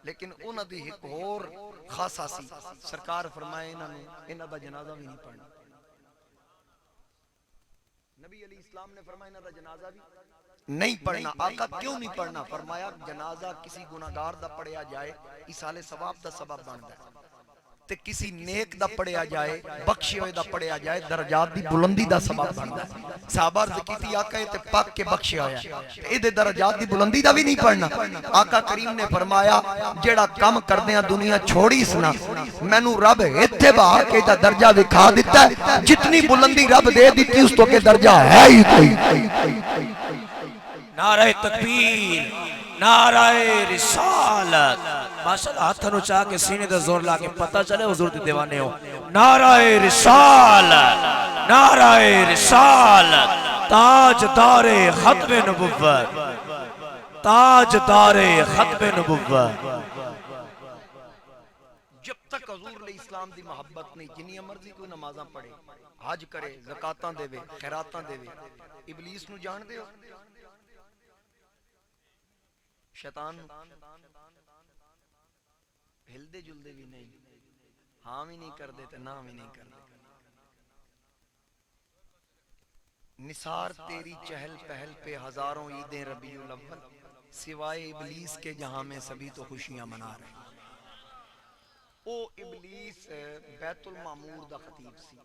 لیکن انہاں دی ایک اور خاصا سی، سرکار فرمائے انہاں دا جنازہ بھی نہیں پڑھنا۔ نبی علیہ السلام نے فرمایا انہاں دا جنازہ بھی نہیں پڑھنا۔ آقا کیوں نہیں پڑھنا؟ فرمایا جنازہ کسی گناہگار دا پڑھیا جائے ایصال ثواب دا سبب بندا ہے، تے کسی نیک دا پڑھیا جائے، بخشے ہوئے دا پڑھیا جائے درجات دی بلندی دا سبب بندا ہے۔ صحابہ عرض کیتی آقا تے پاک کے بخشے ہویا تے اے دے درجات دی بلندی دا بھی نہیں پڑھنا۔ آقا کریم نے فرمایا جیڑا کم کردیاں دنیا چھوڑی سنا، مینوں رب ایتھے بہا کے دا درجہ دکھا دیتا ہے، جتنی بلندی رب دے دیتی اس تو کہ درجہ ہے ہی کوئی۔ نعرہ تکبیر، نعرہ رسالت، ماشاءاللہ ہاتھوں نو چاہ کے سینے تے زور لا کے پتہ چلے حضور دے دیوانے ہو۔ نعرہ رسالت، نعرہ رسالت، تاجدار ختم نبوت، تاجدار ختم نبوت۔ جب تک حضور علیہ السلام دی محبت نہیں، جنی مرضی کوئی نمازاں پڑھے، حج کرے، زکاتاں دے وے، خیراتاں دے وے، ابلیس نو جان دے ہو، شیطان ہلدے جلدے بھی نہیں، ہاں بھی نہیں کر دیتے، نہ بھی نہیں کر دیتے۔ نثار تیری چہل پہل پہ ہزاروں عیدیں ربیع الاول، سوائے ابلیس کے جہاں میں سبھی تو خوشیاں منا رہے ہیں۔ او ابلیس بیت المعمور دا خطیب سی،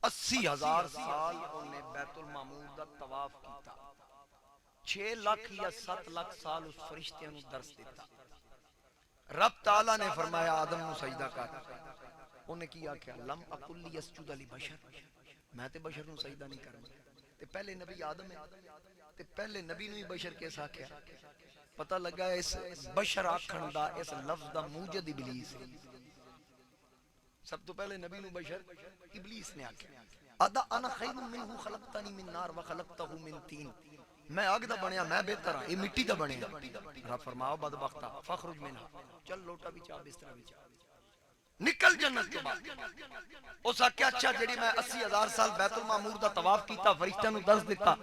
80,000 سال انہیں بیت المعمور دا طواف کیتا، 6 لاکھ یا 7 لاکھ سال اس فرشتیاں نو درس دیتا۔ رب تعالیٰ نے فرمایا آدم نو سجدہ کر، انہیں کیا کیا لم اقل یسجد لبشر، میں تے بشر نو سجدہ نہیں کرنا۔ تے پہلے نبی آدم ہے، تے پہلے نبی نو ہی بشر کیسا کیا؟ پتہ لگا اس بشر آکھن دا اس لفظ دا موجد ابلیس ہے۔ سب تو پہلے نبی نو بشر ابلیس نے آکھیا، ادا انا خیر منہ خلقتنی من نار وخلقتہ من طین، میں آگ دا بنیا میں بہتر ہاں، یہ مٹی دا بنیا۔ رب فرماؤ بدبختہ فخرج منہا، چل لوٹا بھی چاہ بسترہ بھی چاہ، نکل جنت کے بعد۔ اس آکھیا اچھا جڑی میں 80,000 سال بیت المعمور دا طواف کیتا، فرشتہ نو درس دیتا،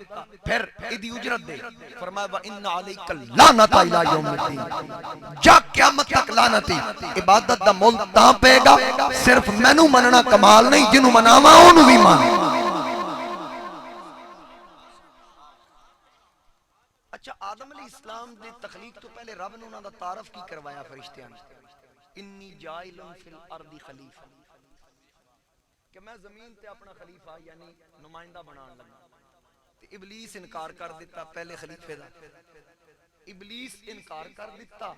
پھر ایدی اجرت دے، فرمایا وَإِنَّ عَلَيْكَ اللَّعْنَةَ إِلَى يَوْمِ الدِّينِ، جا قیامت تک لعنتی۔ عبادت دا مول تاں پے گا، صرف مینوں مننا کمال نہیں، جنوں مناواں اونوں بھی مان۔ اچھا آدم علیہ السلام دی تخلیق تو پہلے رب نے انہاں دا تعارف کی کروایا فرشتیاں نے، انی جائل فی الارض خلیفہ، کہ میں زمین تے اپنا خلیفہ یعنی نمائندہ بنان لگا۔ ابلیس انکار کر دیتا پہلے خلیفے دا، ابلیس انکار کر دیتا،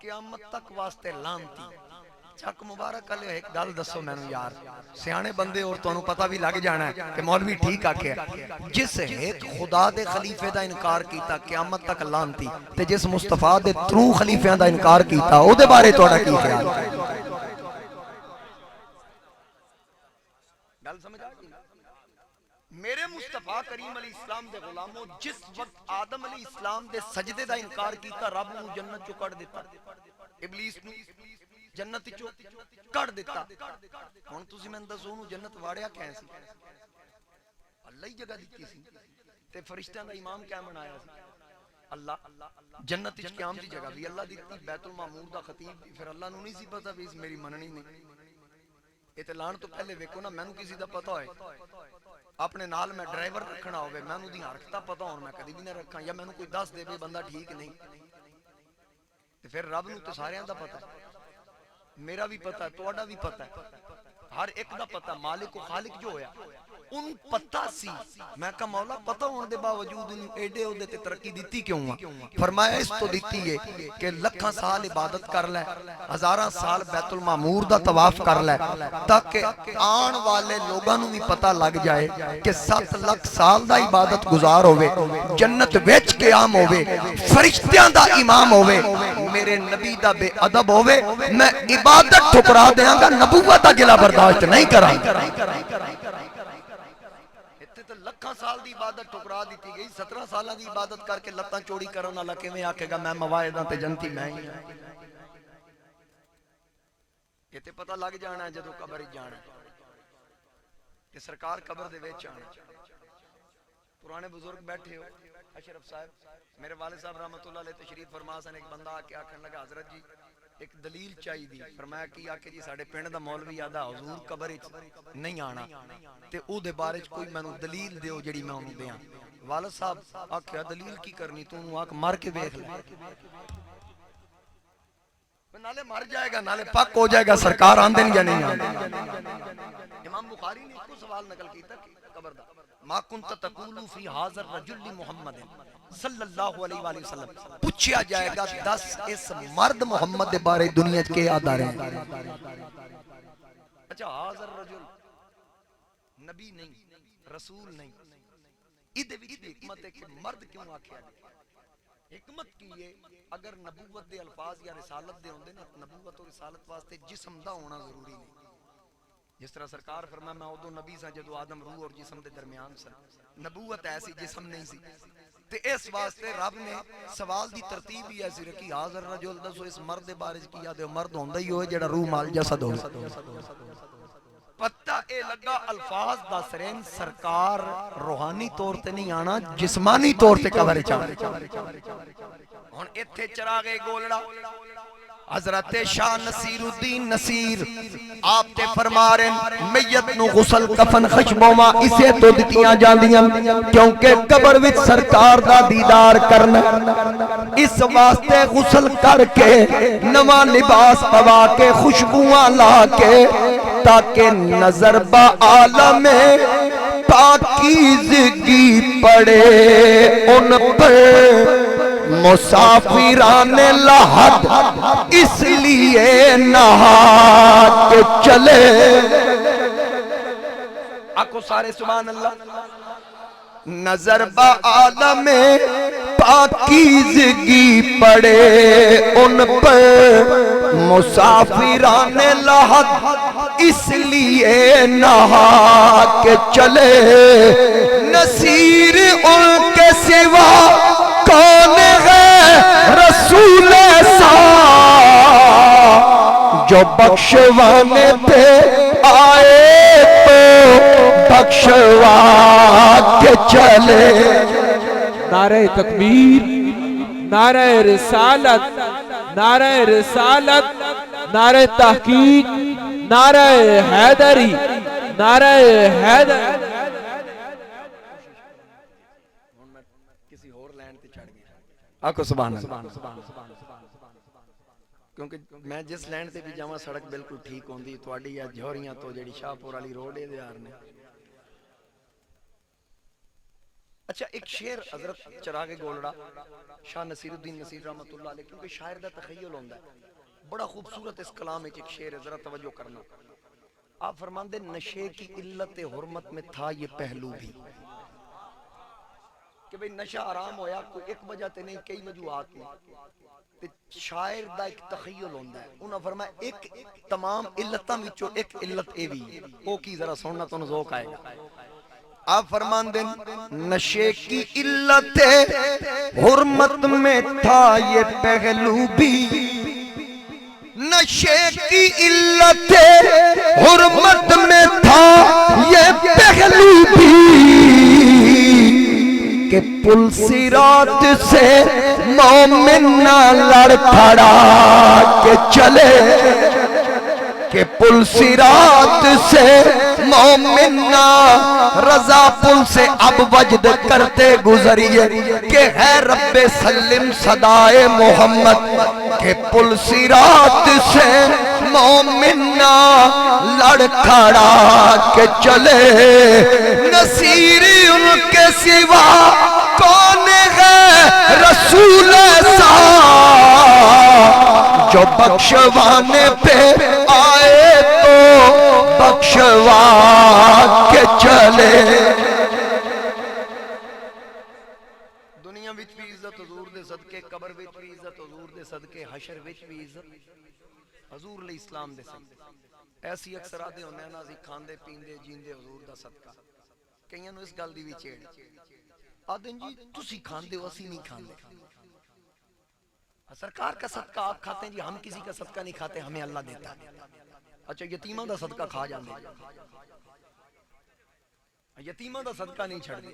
قیامت تک واسطے لعنتی۔ چک مبارک علیہ ایک گل دسو مینوں یار، سیانے بندے اور تانوں پتہ بھی لگ جانا ہے کہ مولوی ٹھیک آکھیا، جس ایک خدا دے خلیفے دا انکار کیتا قیامت تک لعنتی، تے جس مصطفیٰ دے تروں خلیفیاں دا انکار کیتا او دے بارے تہاڈا کی خیال ہے؟ گل سمجھ آ گئی؟ میرے مصطفیٰ کریم علیہ السلام دے غلاموں، جس وقت آدم علیہ السلام دے سجدے دا انکار کیتا، رب نو جنت چوں کڈ دیتا، ابلیس نو جنت چوں کڈ دیتا۔ ہن تسی میں دسو نو جنت واڑیا کیسے سی؟ اللہ ہی جگہ دتی سی، تے فرشتیاں دا امام کیا بنایا سی؟ اللہ۔ جنت وچ قیام دی جگہ بھی اللہ دتی، بیت المعمور دا خطیب بھی، پھر اللہ نو نہیں سی پتہ بھی اس میری مننی نہیں۔ اعلان تو پہلے ویکھو نا، مینوں کسی دا پتہ ہوئے اپنے نال میں ڈرائیور رکھنا ہوئے، مینوں دی حرکتاں پتہ ہون، میں کدی بھی نہ رکھاں، یا مینوں کوئی دس دے بندہ ٹھیک نہیں، تے پھر رب نو تے ساریاں دا پتہ ہے، میرا بھی پتہ ہے، تہاڈا بھی پتہ ہے۔ ہر ایک دا پتہ مالک و خالق جو ہویا ان پتہ سی. میں کہا مولا پتہ ہونے دے باوجود ان ایڈے ہو دیتے ترقی دیتی کیوں ہوا؟ فرمایا اس تو دیتی ہے کہ لکھاں سال عبادت کر لے, ہزاراں سال بیت المعمور دا طواف کر لے, تاکہ آن والے لوگاں نوں بھی پتہ لگ جائے کہ 7 لاکھ سال دا عبادت گزار ہوئے, جنت وچ قیام ہوئے, فرشتیاں دا امام ہوئے, میرے نبی دا بے ادب ہوئے, میں عبادت ٹھکرا دیاں گا, نبوت دا گلا برداشت نہیں کراں. لکھاں سال دی عبادت ٹھکرا دیتی گئی, 17 سالہ دی عبادت کر کے لتاں چوڑی کرن والا کیویں آکھے گا میں مواعداں تے جنتی میں ہی ہاں. یہ تے پتہ لگ جانا ہے جدوں قبر جانا کہ سرکار قبر دے وچ آنا. پرانے بزرگ بیٹھے ہو, اشرف صاحب میرے والد صاحب رحمۃ اللہ علیہ تشریف فرما سن. ایک بندہ آ کے آکھن لگا حضرت جی ایک دلیل چاہی دی. فرمایا کی آکے جی ساڑھے پنڈ دا مولوی آدھا حضور قبر نہیں آنا تے او دے بارے کوئی مینوں دلیل دیو جڑی میں انہوں دیاں. والد صاحب آکھیا دلیل کی کرنی, تو انہوں آکھ مر کے دیکھ لے, نالے مر جائے گا نالے پاک ہو جائے گا. سرکار آندن یا نہیں آندن؟ امام بخاری نے کو سوال نقل کیتا قبر دا, ما کنت تقولو فی حاضر رجل محمد صلی اللہ علیہ وآلہ وسلم, پوچھیا جائے گا 10 اس مرد محمد بارے دنیا کے آدھا رہے. اچھا حاضر رجل نبی نہیں, رسول نہیں, ادھے وچ حکمت ہے کہ مرد کیوں آکھیا گیا؟ حکمت کی ہے اگر نبوت دے الفاظ یا رسالت دے ہوندے نا, نبوت اور رسالت واسطے جسم دا ہونا ضروری نہیں. جس طرح سرکار فرمایا میں ادو نبی سا جدو آدم روح اور جسم دے درمیان سا, نبوت ایسی جسم نہیں سی. تے اس واسطے رب نے سوال دی ترتیب ہی ایسی رکھی, حاضر رجل دسو اس مرد دے بارے کیا دے, مرد ہوندا ہی ہوئے جڑا روح مال جسد ہوئے. پتہ اے لگا الفاظ دا سرین سرکار روحانی طور تے نہیں آنا, جسمانی طور تے قبر چاہنا. ہن ایتھے چراغے گولڑا حضرت شاہ نصیر الدین نصیر آپ تے فرما رہے ہیں میت نو غسل کفن خشبوما اسے تو دتیاں جاندیاں کیونکہ قبر وچ سرکار دا دیدار کرنا, اس واسطے غسل کر کے نواں لباس پوا کے خوشبوواں لا کے تاکہ نظر با عالم پاکیزگی پڑے ان پر مسافران لحد, اس لیے نہا کے چلے. آکو سارے سبحان اللہ. نظر با عالم پاکیزگی پڑے ان پر مسافران لحد, اس لیے نہا کے چلے. نصیر ان کے سوا کون ہے رسول ایسا جو بخشوانے پہ آئے تو بخشوا کے چلے. نعرہ تکبیر, نعرہ رسالت, نعرہ رسالت, نعرہ تحقیق, نعرہ حیدری, نعرہ حیدر. آکو سبحان اللہ. کیونکہ میں جس لینڈ تے بھی جاواں سڑک بالکل ٹھیک ہوندی, تواڈی یا جوہریاں تو جڑی شاہپور والی روڈ ہے یار نے. اچھا ایک شعر حضرت چراغ گولڑا شاہ نصیر الدین نصیر رحمۃ اللہ علیہ, کیونکہ شاعر دا تخیل ہوندا ہے بڑا خوبصورت اس کلام وچ ایک شعر ہے, ذرا توجہ کرنا. آپ فرماندے نشے کی علت حرمت میں تھا یہ پہلو بھی, کہ بھئی نشہ حرام ہویا کوئی ایک وجہ تے نہیں, کئی وجوہات نے. شاعر دا ایک تخیل ہوندا ہے, انہاں فرمایا ایک تمام علتاں وچوں ایک علت اے وی او کی ذرا سننا تو ذوق آئے گا. آپ فرماندے نشے کی علت حرمت میں تھا یہ پہلو بھی, نشے کی علت حرمت میں تھا یہ پہلو بھی کہ پل صراط سے مومن نہ لڑ کھڑا کے چلے, کہ پل صراط سے مومنا رضا پل سے اب وجد کرتے گزریے کہ ہے رب سلم صدائے محمد کہ پل صراط سے مومنا لڑ کھڑا کے چلے نصیری ان کے سوا کون ہے رسول ایسا جو بخشوانے پہ آئے تو بخشوا کے چلے. دنیا وچ بھی عزت حضور دے صدقے, قبر وچ بھی عزت حضور دے صدقے, حشر وچ بھی عزت حضور علیہ السلام دے صدقے. ایسی اکثر آدھے ہوندے ہیں نا اسی کھاندے پیندے جیندے حضور دا صدقہ. کئیاں نو اس گل دی وی چھیڑ آدھے جی تسی کھاندے ہو اسی نہیں کھاندے. سرکار کا صدقہ آپ کھاتے ہیں جی, ہم کسی کا صدقہ نہیں کھاتے, ہمیں اللہ دیتا ہے. اچھا یتیمہ دا صدقہ کھا جاندے, یتیمہ دا صدقہ نہیں چھڑ دے.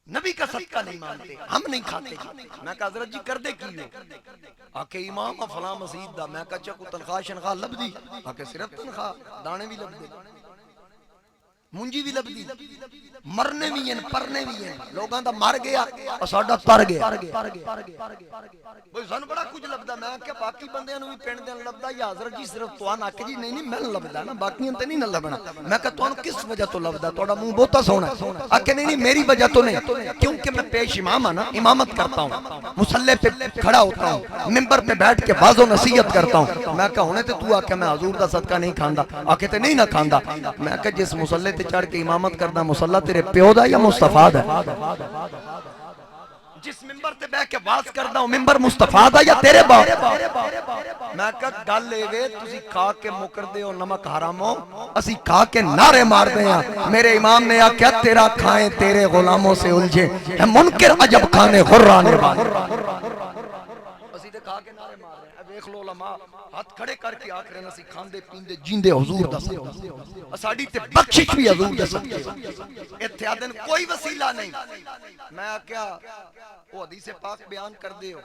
نبی کا صدقہ نہیں مانتے, ہم نہیں کھاتے. میں کہا حضرت جی کر دے کی ہو؟ آکے امام فلاں مسجد دا. میں کہا چکو تنخواہ شنخواہ لب دی؟ آکے صرف تنخواہ, دانے بھی لب دے, منجی بھی لب دی, مرنے بھی ہیں پرنے بھی ہیں. لوگاں دا مر گیا اور ساڈا تر گیا. بھئی سن بڑا کچھ لبدا. میں کہا باقی بندیاں نو بھی پنڈ دے لبدا یا حضرت جی صرف توان آکے جی نہیں نہیں میں لبدا نا, باقیاں تے نہیں نہ لبنا. میں کہا توان کس وجہ تو لبدا؟ تھوڑا منہ بہتا سونا ہے. آکے نہیں نہیں میری وجہ تو نہیں, کیونکہ میں پیش امام ہوں نا, امامت کرتا ہوں, مصلی پہ کھڑا ہوتا ہوں, منبر پہ بیٹھ کے واعظ و نصیحت کرتا ہوں. میں کہا ہونے تے تو آکے میں حضور دا صدقہ نہیں کھاندا, آکے تے نہیں نہ کھاندا. میں کہا جس مصلی تے چڑھ کے امامت کرنا مصلی تیرے پیو دا یا مصطفیٰ دا؟ جس منبر تے بیٹھ کے واز کردا ہوں منبر مصطفیٰ دا یا تیرے باپ؟ میں کہا گل لے وے تسی کھا کے مکر دے ہو نمک حرامو, اسی کھا کے نعرے مار دے ہیں. میرے امام نے آکھیا تیرا کھائیں تیرے غلاموں سے الجھے ہے منکر عجب کھانے غرانے والے. اسی تے کھا کے نعرے مار رہے ہیں. دیکھ لو علماء ہاتھ کھڑے کر کے آکھ رہے ہیں اسی کھاندے پیندے جیندے حضور دا صدقہ, ساڈی تے بخشش بھی حضور دے صدقے. اتحادن کوئی وسیلہ نہیں. میں کیا وہ حدیث پاک بیان کر دے ہو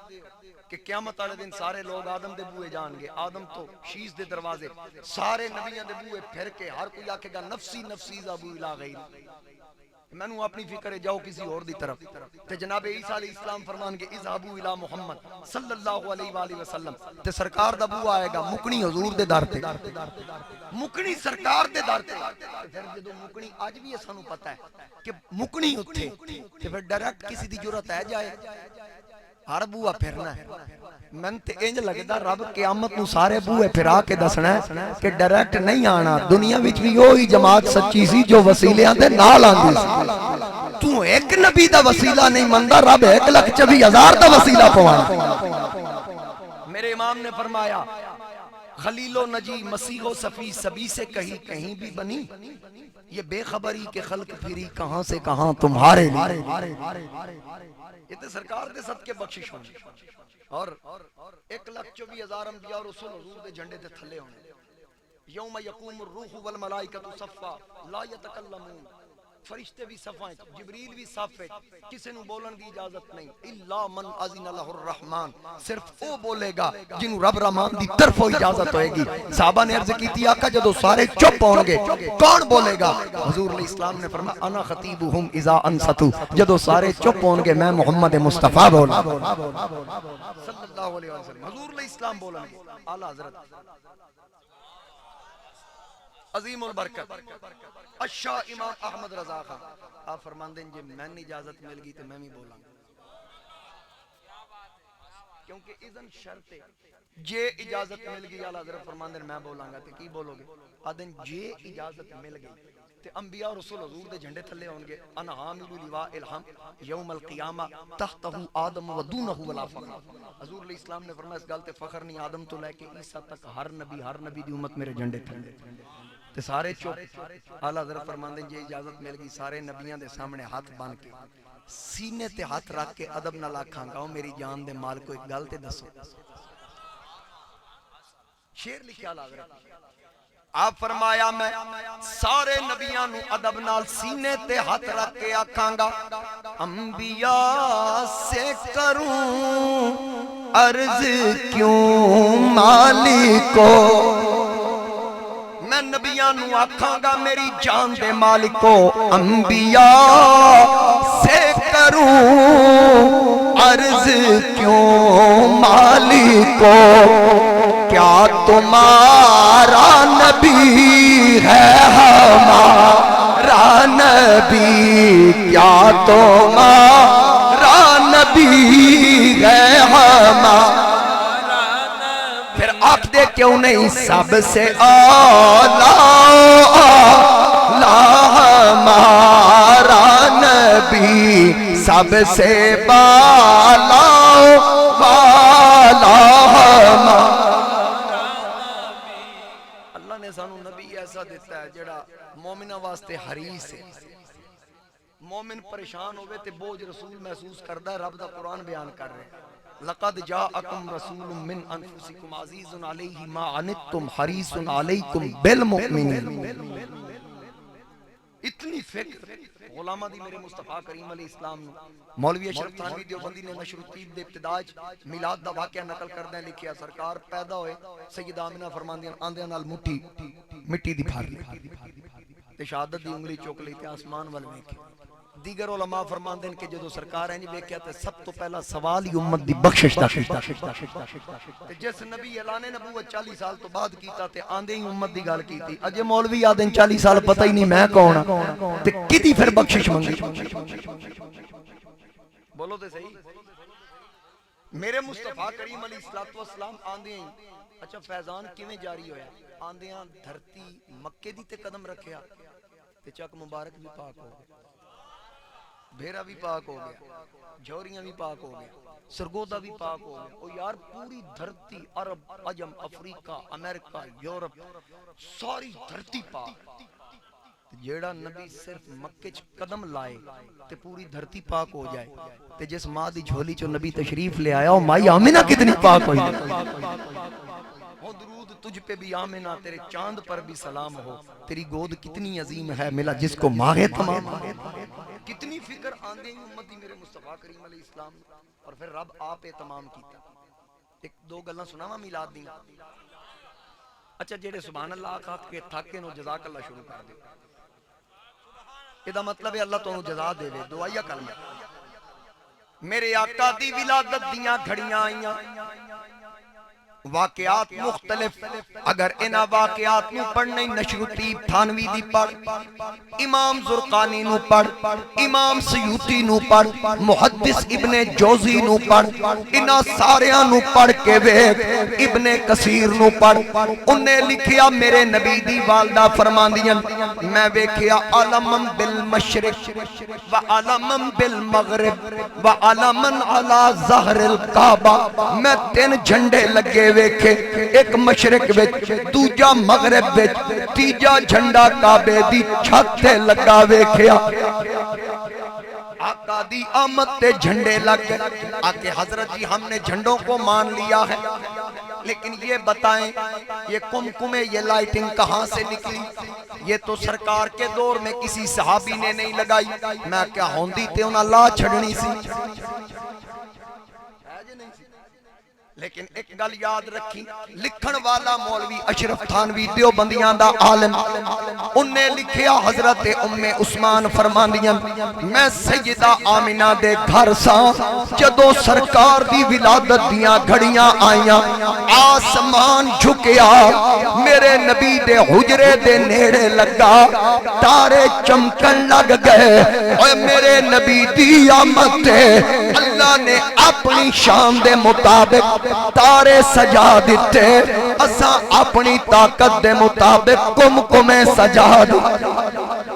کہ قیامت والے دن سارے لوگ آدم دے بوئے جان گے. آدم تو شیش دے دروازے, سارے نبیوں دے بوئے پھر کے ہر کوئی آکھے گا نفسی نفسی ذابو الہ غیر. میں نو اپنی فکر ہے جاؤ کسی اور دی طرف. تے جناب عیسیٰ علیہ السلام فرمان کے اذهبوا الى محمد صلی اللہ علیہ وآلہ وسلم. تے سرکار دا بو آئے گا مکنی حضور دے در تے, مکنی سرکار دے در تے. پھر جدو مکنی آج بھی سانو پتہ ہے کہ مکنی اتھے تے پھر ڈائریکٹ کسی دی جرات ہے جائے ہر بوہ پھرنا ہے. میں تے انج لگدا رب قیامت نو سارے بوئے پھرا کے دسنا ہے کہ ڈائریکٹ نہیں آنا. دنیا وچ بھی وہی جماعت سچی سی جو وسیلیاں دے نال آندی سی. تو ایک نبی دا وسیلہ نہیں مندا, رب 1,24,000 دا وسیلہ پوانا. میرے امام نے فرمایا خلیل و نجی مسیح و صفی سبھی سے کہیں بھی بنی, یہ بے خبری کے خلق پھری کہاں سے کہاں تمہارے لیے. یہ تے سرکار دے صدقے بخشش ہونے, اور 1,24,000 انبیاء اور رسول حضور دے جھنڈے تے تھلے ہونے. یوم یقوم الروح والملائکۃ صفا لا یتکلمون, فرشتے بھی صفائیں, جبریل بھی صفے, کسی نو بولن دی اجازت نہیں. الا من اذن له الرحمن, صرف وہ بولے گا جنوں رب رحمان دی طرف اجازت ہوئے گی. صحابہ نے عرض کی تھی آقا جدو سارے چپ ہوں گے کون بولے گا؟ حضور علیہ السلام نے فرمایا انا خطیبہم اذا انصتوا, جدو سارے چپ ہوں گے میں محمد مصطفیٰ بولا صلی اللہ علیہ وسلم. حضور علیہ السلام بولیں گے. اعلی حضرت عظیم البرکت اشاہ امام احمد رضا خان آپ فرماندیں جی میں نے اجازت مل گئی تو میں بھی بولاں گا, کیونکہ اذن شرط ہے. جے اجازت مل گئی اعلی حضرت فرماندیں میں بولاں گا تو کی بولو گے؟ آدھیں جے اجازت مل گئی تے انبیاء رسول حضور دے جھنڈے تھلے ہون گے. انا حامل لواء الحمد یوم القیامہ تحتہ آدم و دونہ ولا فخر. حضور علیہ السلام نے فرمایا اس گل تے فخر نہیں, آدم تو لے کے عیسیٰ تک ہر نبی دی امت میرے جھنڈے تھلے. تے سارے چپ. اعلیٰ حضرت فرماندے جی اجازت مل گئی سارے نبیاں دے سامنے ہاتھ بن کے سینے تے ہاتھ رکھ کے ادب نال آکھاں گا میری جان دے مال کو ایک گل تے دسو. شعر لکھیا اعلیٰ حضرت. آپ فرمایا میں سارے نبیاں نو ادب نال سینے تے ہاتھ رکھ کے آکھاں گا انبیاء سے کروں عرض کیوں مالک کو, میں نبیاں نو آکھاں گا میری جان دے مالکو انبیاء سے کروں عرض کیوں مالکو کیا تمہارا نبی ہے ہمارا نبی کیا تمہارا نبی ہے ہمارا پھر آپ دے کیوں نہیں سب سے اعلیٰ ہمارا نبی سب سے بالا بالا اللہ نے سانو نبی ایسا دیتا ہے جڑا مومنہ واسطے حریص ہے مومن پریشان ہوئے تے بوجھ رسول محسوس کردہ ہے رب دا قرآن بیان کر رہے ہیں لقد جاءکم رسول من انفسکم عزیز علیہ ما عنتم حریص علیکم بالمؤمنین اتنی فکر غلامہ دی میرے مصطفیٰ کریم علیہ السلام مولوی اشرف تھانوی دیوبندی نے نشر الطیب دے ابتداج میلاد دا واقعہ نقل کردیں لکھیا سرکار پیدا ہوئے سیدہ آمنہ فرماندیاں آندیاں نال مٹی دی پھار لی تے شہادت دی انگلی چوک لی تے آسمان والے ویکھے دیگر علماء فرماندے کہ جدو سرکار ہیں ویکھیا تے سب تو پہلا سوال ہی امت دی بخشش دا تے جس نبی اعلان نبوت 40 سال تو بعد کیتا تے آندے ہی امت دی گل کیتی اجے مولوی آدن 40 سال پتہ ہی نہیں میں کون ہاں تے کدی پھر بخشش منگی بولو تے صحیح میرے مصطفیٰ کریم علیہ السلام آندے ہیں اچھا فیضان کیویں جاری ہویا آندیاں دھرتی مکے دی تے قدم رکھیا تے چک مبارک بھی پاک ہو گیا بھیرا بھی پاک ہو گیا جوریاں بھی پاک ہو گیا سرگودا بھی پاک ہو گیا او یار پوری دھرتی عرب عجم افریقہ امریکہ یورپ ساری دھرتی پاک جیڑا نبی صرف مکے چ قدم لائے تے پوری دھرتی پاک ہو جائے تے جس ماں دی جھولی چو نبی تشریف لے آیا او مائی آمنہ کتنی پاک ہوئی ہو درود تجھ پہ بھی آمنہ تیرے چاند پر بھی سلام ہو تیری گود کتنی عظیم ہے ملا جس کو ماہ تمام کتنی فکر آندے ہی امتی میرے مصطفیٰ کریم علیہ السلام اور پھر رب آپ تمام کیتا ایک دو گلنا سناوا میلاد دیا اچھا جیڑے سبحان اللہ آکھا کے تھاکے نو جزاک اللہ شروع کر دے یہ مطلب ہے اللہ تو انہوں جزا دے دے دعائیہ کلمہ میرے آقا دی ولادت دیاں گھڑیاں آئیاں واقعات مختلف اگر انہا واقعات نو پڑھنے نشر الطیب تھانوی دی پڑھ امام زرقانی نو پڑھ امام سیوطی نو پڑھ محدث ابن جوزی نو پڑھ انہا ساریاں نو پڑھ کے ویک ابن کثیر نو پڑھ انہیں لکھیا میرے نبی دی والدہ فرماندیاں میں ویکھیا علمم بالمشرق و علمم بالمغرب و علمن علی ظہر القعبہ میں 3 جھنڈے لگے ویکھے ایک مشرق وچ دوجا مغرب وچ تیجا جھنڈا کعبے دی چھت تے لگا ویکھیا آقا دی آمد تے جھنڈے لگ گئے آکے حضرت جی ہم نے جھنڈوں کو مان لیا ہے لیکن یہ بتائیں یہ کمکمے یہ لائٹنگ کہاں سے نکلی یہ تو سرکار کے دور میں کسی صحابی نے نہیں لگائی میں کیا ہوندی تے انہاں لا چھڑنی سی لیکن ایک گل یاد رکھی لکھن والا مولوی اشرف تھانوی دیوبندیاں دا عالم انہیں لکھیا حضرت ام عثمان فرماندیاں میں سیدہ آمنہ دے گھر ساں جدو سرکار دی ولادت دیاں گھڑیاں آئیاں آسمان جھکیا میرے نبی دے حجرے دے نیڑے لگا تارے چمکن لگ گئے اور میرے نبی دی آمد تے اللہ نے اپنی شان دے مطابق تارے سجا دیتے اساں اپنی طاقت دے مطابق کمکمے سجا دیتے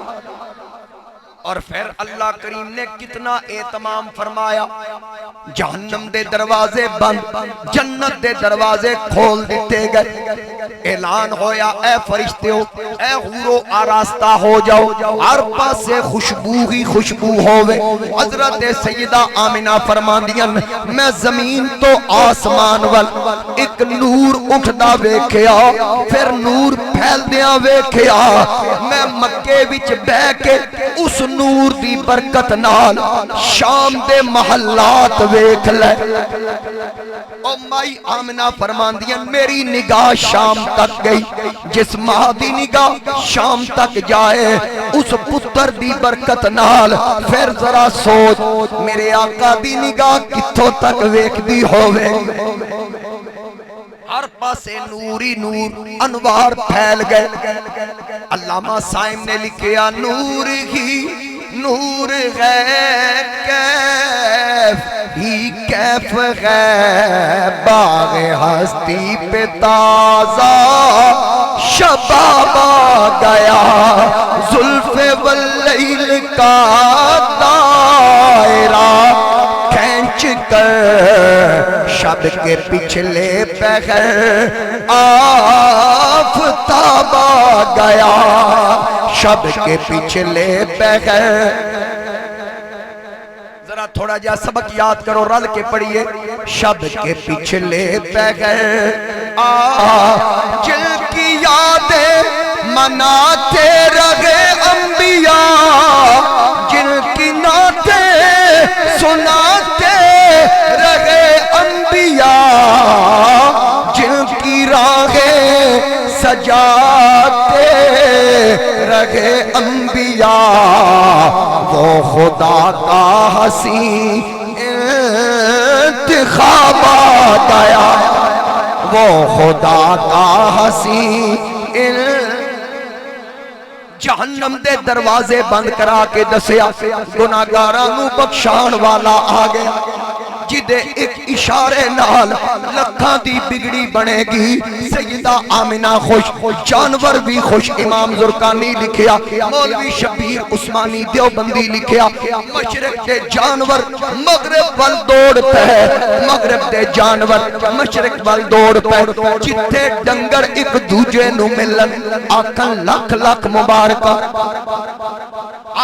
اور پھر اللہ کریم نے کتنا اہتمام فرمایا جہنم دے دروازے بند جنت دے دروازے کھول دیتے گئے اعلان ہویا اے فرشتیوں اے حورو آراستہ ہو جاؤ ہر پاسے خوشبو ہی خوشبو ہوئے حضرت سیدہ آمنہ فرماندیاں میں زمین تو آسمان وال ایک نور اٹھدا ویکھیا پھر نور پھیل دیاں ویکھیا میں مکے وچ بہ کے اس نور دی برکت نال شام دے محلات ویکھ لے او مائی آمنہ فرماندیاں میری نگاہ شام تک گئی، جس ماں دی نگاہ شام تک جائے اس پتر دی برکت نال پھر ذرا سوچ میرے آقا دی نگاہ کتھوں تک ویکھ دی ہووے، ہر پاسے نوری نور انوار پھیل گئے۔ علامہ صائم نے لکھیا نور ہی نور ہے کیف ہی کیف ہے باغ ہستی پہ تازہ شباب آ گیا، زلف واللیل کا دائرہ کھینچ کر شب کے پچھلے پہر آفتاب آ گیا، شب کے پچھلے پہر۔ ذرا تھوڑا جا سبق یاد کرو، رل کے پڑھئے۔ شب کے پچھلے پہر جل کی یادیں مناتے رہے انبیاء، جن کی نعتیں سناتے رہے انبیاء، جن کی راہیں سجاتے رہے انبیاء، وہ خدا کا حسین انتخاب آ گیا، وہ خدا کا حسین جہنم دے دروازے بند کرا کے دسیا، گناہگاراں نوں بخشان والا آ گیا، جدے ایک اشارے نال لکھاں دی بگڑی بنے گی۔ سیدہ آمنہ خوش، جانور بھی خوش۔ امام زرقانی لکھیا، مولوی شبیر عثمانی دیوبندی لکھیا، مشرق دے جانور مغرب وال دوڑ پے، مغرب دے جانور مشرق وال دوڑ پے، جتھے ڈنگر ایک دوجے نو ملن آکھن لکھ لکھ مبارکہ،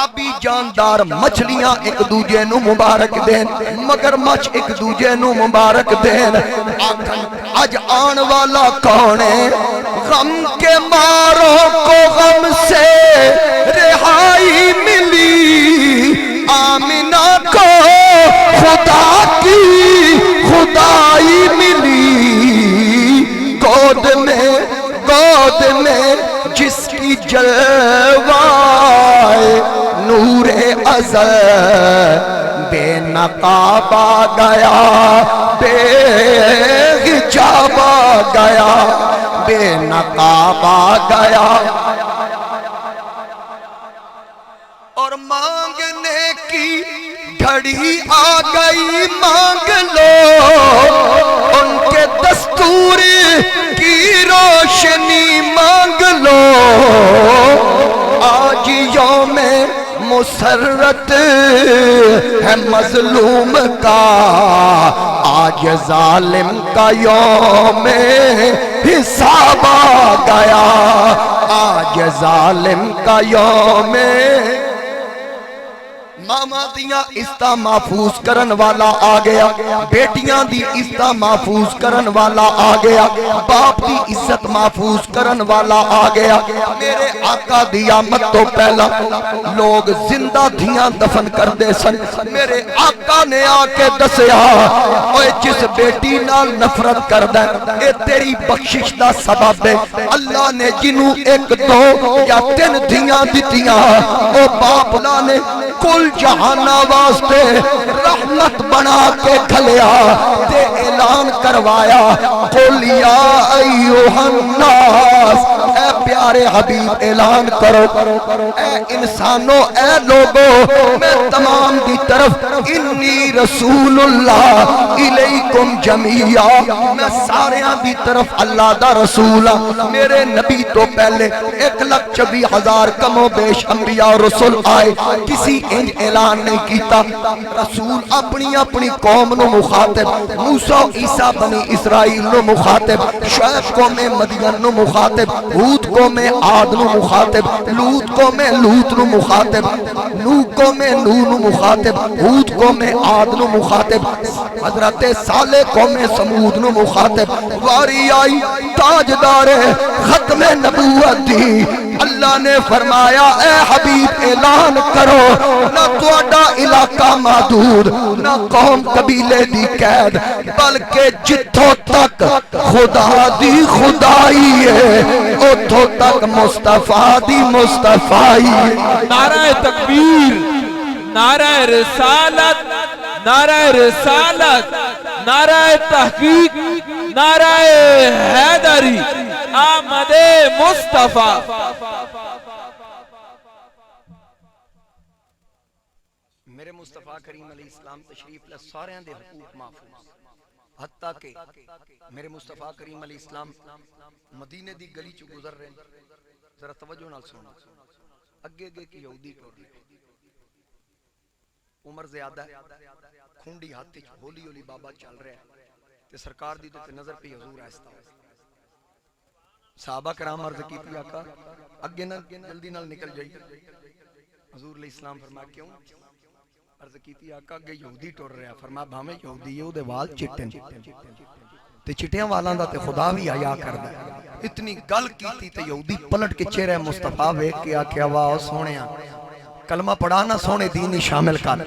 آبی جاندار مچھلیاں ایک دوجے نو مبارک دین، مگر مچھ ایک دوجے نو مبارک دین، آکھن آج آن والا کون ہے، غم کے ماروں کو غم سے رہائی ملی، آمنہ کو خدا کی خدائی ملی، گود میں جس کی جلوائے نور ازل بے نقاب آ گیا، بے حجاب آ گیا، بے نقاب آ گیا، اور مانگنے کی گھڑی آ گئی، مانگ لو ان کے دستور کی روشنی مانگ لو، آج یوم مسرت ہے مظلوم کا، آج ظالم کا یوم حساب آ گیا، آج ظالم کا یوم ماما دیاں عزتاں محفوظ کرن والا آ گیا، بیٹیاں دی عزتاں محفوظ کرن والا آ گیا، باپ دی عزت محفوظ کرن والا آ گیا۔ میرے آقا دی آمد تو پہلا لوگ زندہ دھیاں دفن کر دے سن، میرے آقا نے آ کے دسیا اوے جس بیٹی نال نفرت کر دے اے تیری بخشش دا سبب ہے، اللہ نے جنوں ایک دو یا تین دھیاں دتیاں او باپ نے کل جہانہ واسطے رحمت بنا کے کھلیا تے اعلان کروایا، قل یا ایوہ الناس، اے پیارے حبیب اعلان کرو، اے انسانوں اے لوگوں میں تمام دی طرف انی رسول اللہ الیکم جمیعا، میں ساریاں دی طرف اللہ دا رسول ہاں۔ میرے نبی تو پہلے 1,24,000 کم و بیش انبیاء رسول آئے، کسی انج اعلان نہیں کیتا۔ رسول اپنی اپنی قوم نو مخاطب، موسیٰ عیسیٰ بنی اسرائیل نو مخاطب، شعیب قوم مدین نو مخاطب، ہود قوم عاد نو مخاطب، لوط قوم لوط نو مخاطب، نوح قوم نوح نو مخاطب، ہود قوم عاد نو مخاطب، حضرت صالح قوم سمود نو مخاطب۔ واری آئی تاجدار ختم نبوت دی، اللہ نے فرمایا اے حبیب اعلان کرو نہ تہاڈا علاقہ محدود نہ قوم قبیلے دی قید بلکہ جتھوں تک خدا دی خدائی ہے اتھوں تک مصطفیٰ دی مصطفیٰ ہے۔ نعرہ تکبیر، نعرہ رسالت، نعرہ رسالت، نعرہ تحقیق، نعرہ حیدری، آمد مصطفیٰ۔ میرے مصطفیٰ کریم علیہ السلام تشریف لے سارے دے حقوق محفوظ، حتیٰ کہ میرے مصطفیٰ کریم علیہ السلام مدینے دی گلی چ گزر رہے ہیں، ذرا توجہ نال سننا، اگے اگے کی یہودی ٹور رہے، عمر زیادہ ہے، کھونڈی ہاتھ وچ ہولی ہولی بابا چل رہا ہے تے سرکار دی تے نظر پہ حضور آہستہ صحابہ کرام عرض کیتی آقا اگے نہ جلدی نال نکل جائی، حضور علیہ السلام فرمایا کیوں؟ عرض کیتی آقا اگے یہودی ٹور رہا، فرمایا بھاویں یہودی ہے او دے وال چٹے تے چٹیاں والاں دا تے خدا بھی حیا کردا ہے۔ اتنی گل کیتی تے یہودی پلٹ کے چہرہ مصطفیٰ ویکھ کے آکھیا واہ سونیا کلمہ پڑھانا سونے دین شامل کر۔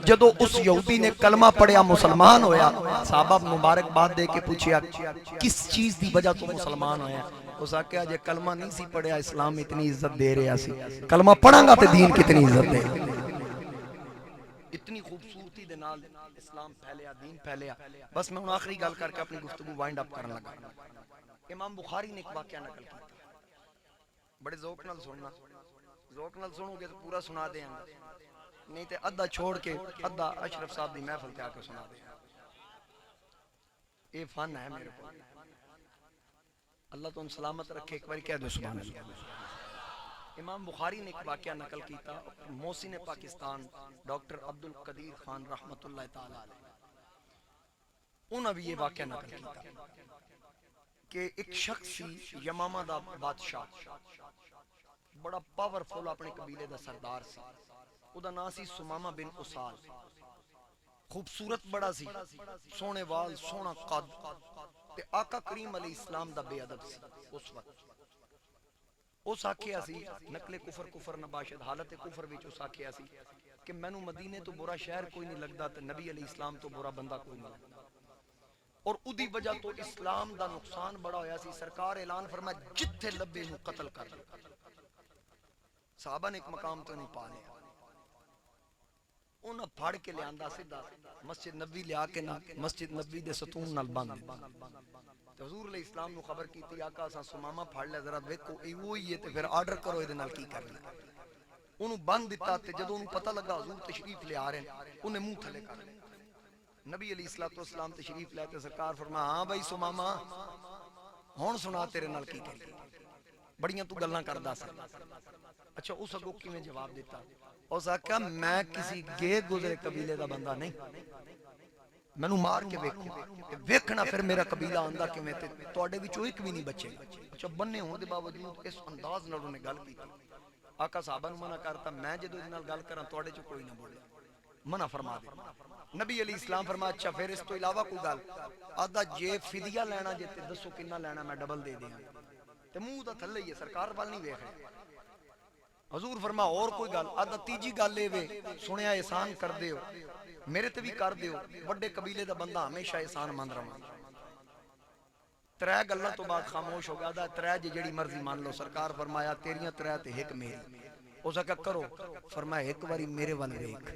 جدو اس یہودی نے کلمہ پڑھیا مسلمان ہویا، صحابہ مبارک بات دے کے پوچھیا کس چیز دی وجہ تو مسلمان ہویا؟ اس آکھیا جے کلمہ نہیں سی پڑھیا اسلام اتنی عزت دے رہا سی، کلمہ پڑھاں گا تے دین کتنی عزت دے۔ اتنی خوبصورتی دے نال اسلام پھیلیا، دین پھیلیا۔ بس میں ان آخری گل کر کے اپنی گفتگو وائنڈ اپ کرنے لگا۔ امام بخاری نے ایک واقعہ نقل کیا، بڑے ذوق نال سننا، ذوق نال سنو گے تو پورا سنا دیں گے، نہیں تے ادھا چھوڑ کے ادھا اشرف صاحب دی محفل تے آ کے سنا دیں۔ اے فن ہے میرے کو، اللہ تو ان سلامت رکھے، ایک بار کہہ دو سبحان اللہ۔ امام بخاری نے ایک واقعہ نقل کیتا، محسن پاکستان ڈاکٹر عبد القدیر خان رحمت اللہ تعالی علیہ، انہوں نے بھی یہ واقعہ نقل کیتا کہ ایک شخص سی یمامہ دا بادشاہ، بڑا پاورفل اپنے قبیلے دا سردار سی، او دا نام سی سمامہ بن اسال، خوبصورت بڑا سی، سونے وال، سونا قد، تے آقا کریم علیہ السلام دا بے ادب سی اس وقت۔ اس آکھیا سی نقل کفر نباشد حالت کفر وچ اس آکھیا سی کہ مینوں مدینے تو برا شہر کوئی نہیں لگدا تے نبی علیہ السلام تو برا بندہ کوئی نہیں لگدا، اور اودی وجہ تو اسلام دا نقصان بڑا ہویا سی۔ سرکار اعلان فرمایا جتھے لبے نو قتل کر دو۔ صحابہ نے ایک مقام تو نہیں پا لیا، انہاں پھڑ کے لے آندا سیدھا مسجد نبوی لے آ کے نا مسجد نبوی دے ستون نال بند تے حضور علیہ السلام نو خبر کیتی آقا اساں سمامہ پھڑ لے ذرا ویکھو اے وہی ہے تے پھر آرڈر کرو اے دے نال کی کرنا۔ انہوں بند دیتا تے جدوں انہوں پتہ لگا حضور تشریف لے آ رہے ہیں انہیں منہ تھلے کر نبی علیہ السلام تشریف لے تے سرکار فرمایا ہاں بھائی سمامہ ہن سنا تیرے نال کی کری، بڑیاں تو گلاں کردا سی۔ اچھا اس اگوں کیویں جواب دیتا؟ اس آکھیا میں کسی گے گزرے قبیلے دا بندہ نہیں، مینوں مار کے ویکھو، ویکھنا پھر میرا قبیلہ آندا کیویں تے تواڈے وچوں ایک بھی نہیں بچے گا۔ اچھا بننے ہون دے باوجود اس انداز نال انہوں نے گل کیتی۔ آقا صحابہ نوں منع کرتا میں جدوں اس نال گل کراں تواڈے چوں کوئی نہ بولے، منع فرما دے۔ نبی علیہ السلام فرمایا اچھا پھر اس تو علاوہ کوئی گل؟ آدھا جے فدیہ لینا جے تے دسو کتنا لینا میں ڈبل دے دیاں تے منہ دا تھلے ہی ہے سرکار وال نہیں ویکھ رہے۔ حضور فرما اور کوئی گل؟ آدھا تیجی گل اے وے سنیا احسان کر دیو میرے تے بھی کر دیو، بڑے قبیلے دا بندہ ہمیشہ احسان مند رہا۔ ترے گلاں تو بعد خاموش ہو گیا، آدھا ترے جڑی مرضی مان لو۔ سرکار فرمایا تیریاں ترے تے ایک میری۔ اس آکھیا کرو، فرمایا ایک واری میرے ول ویکھ۔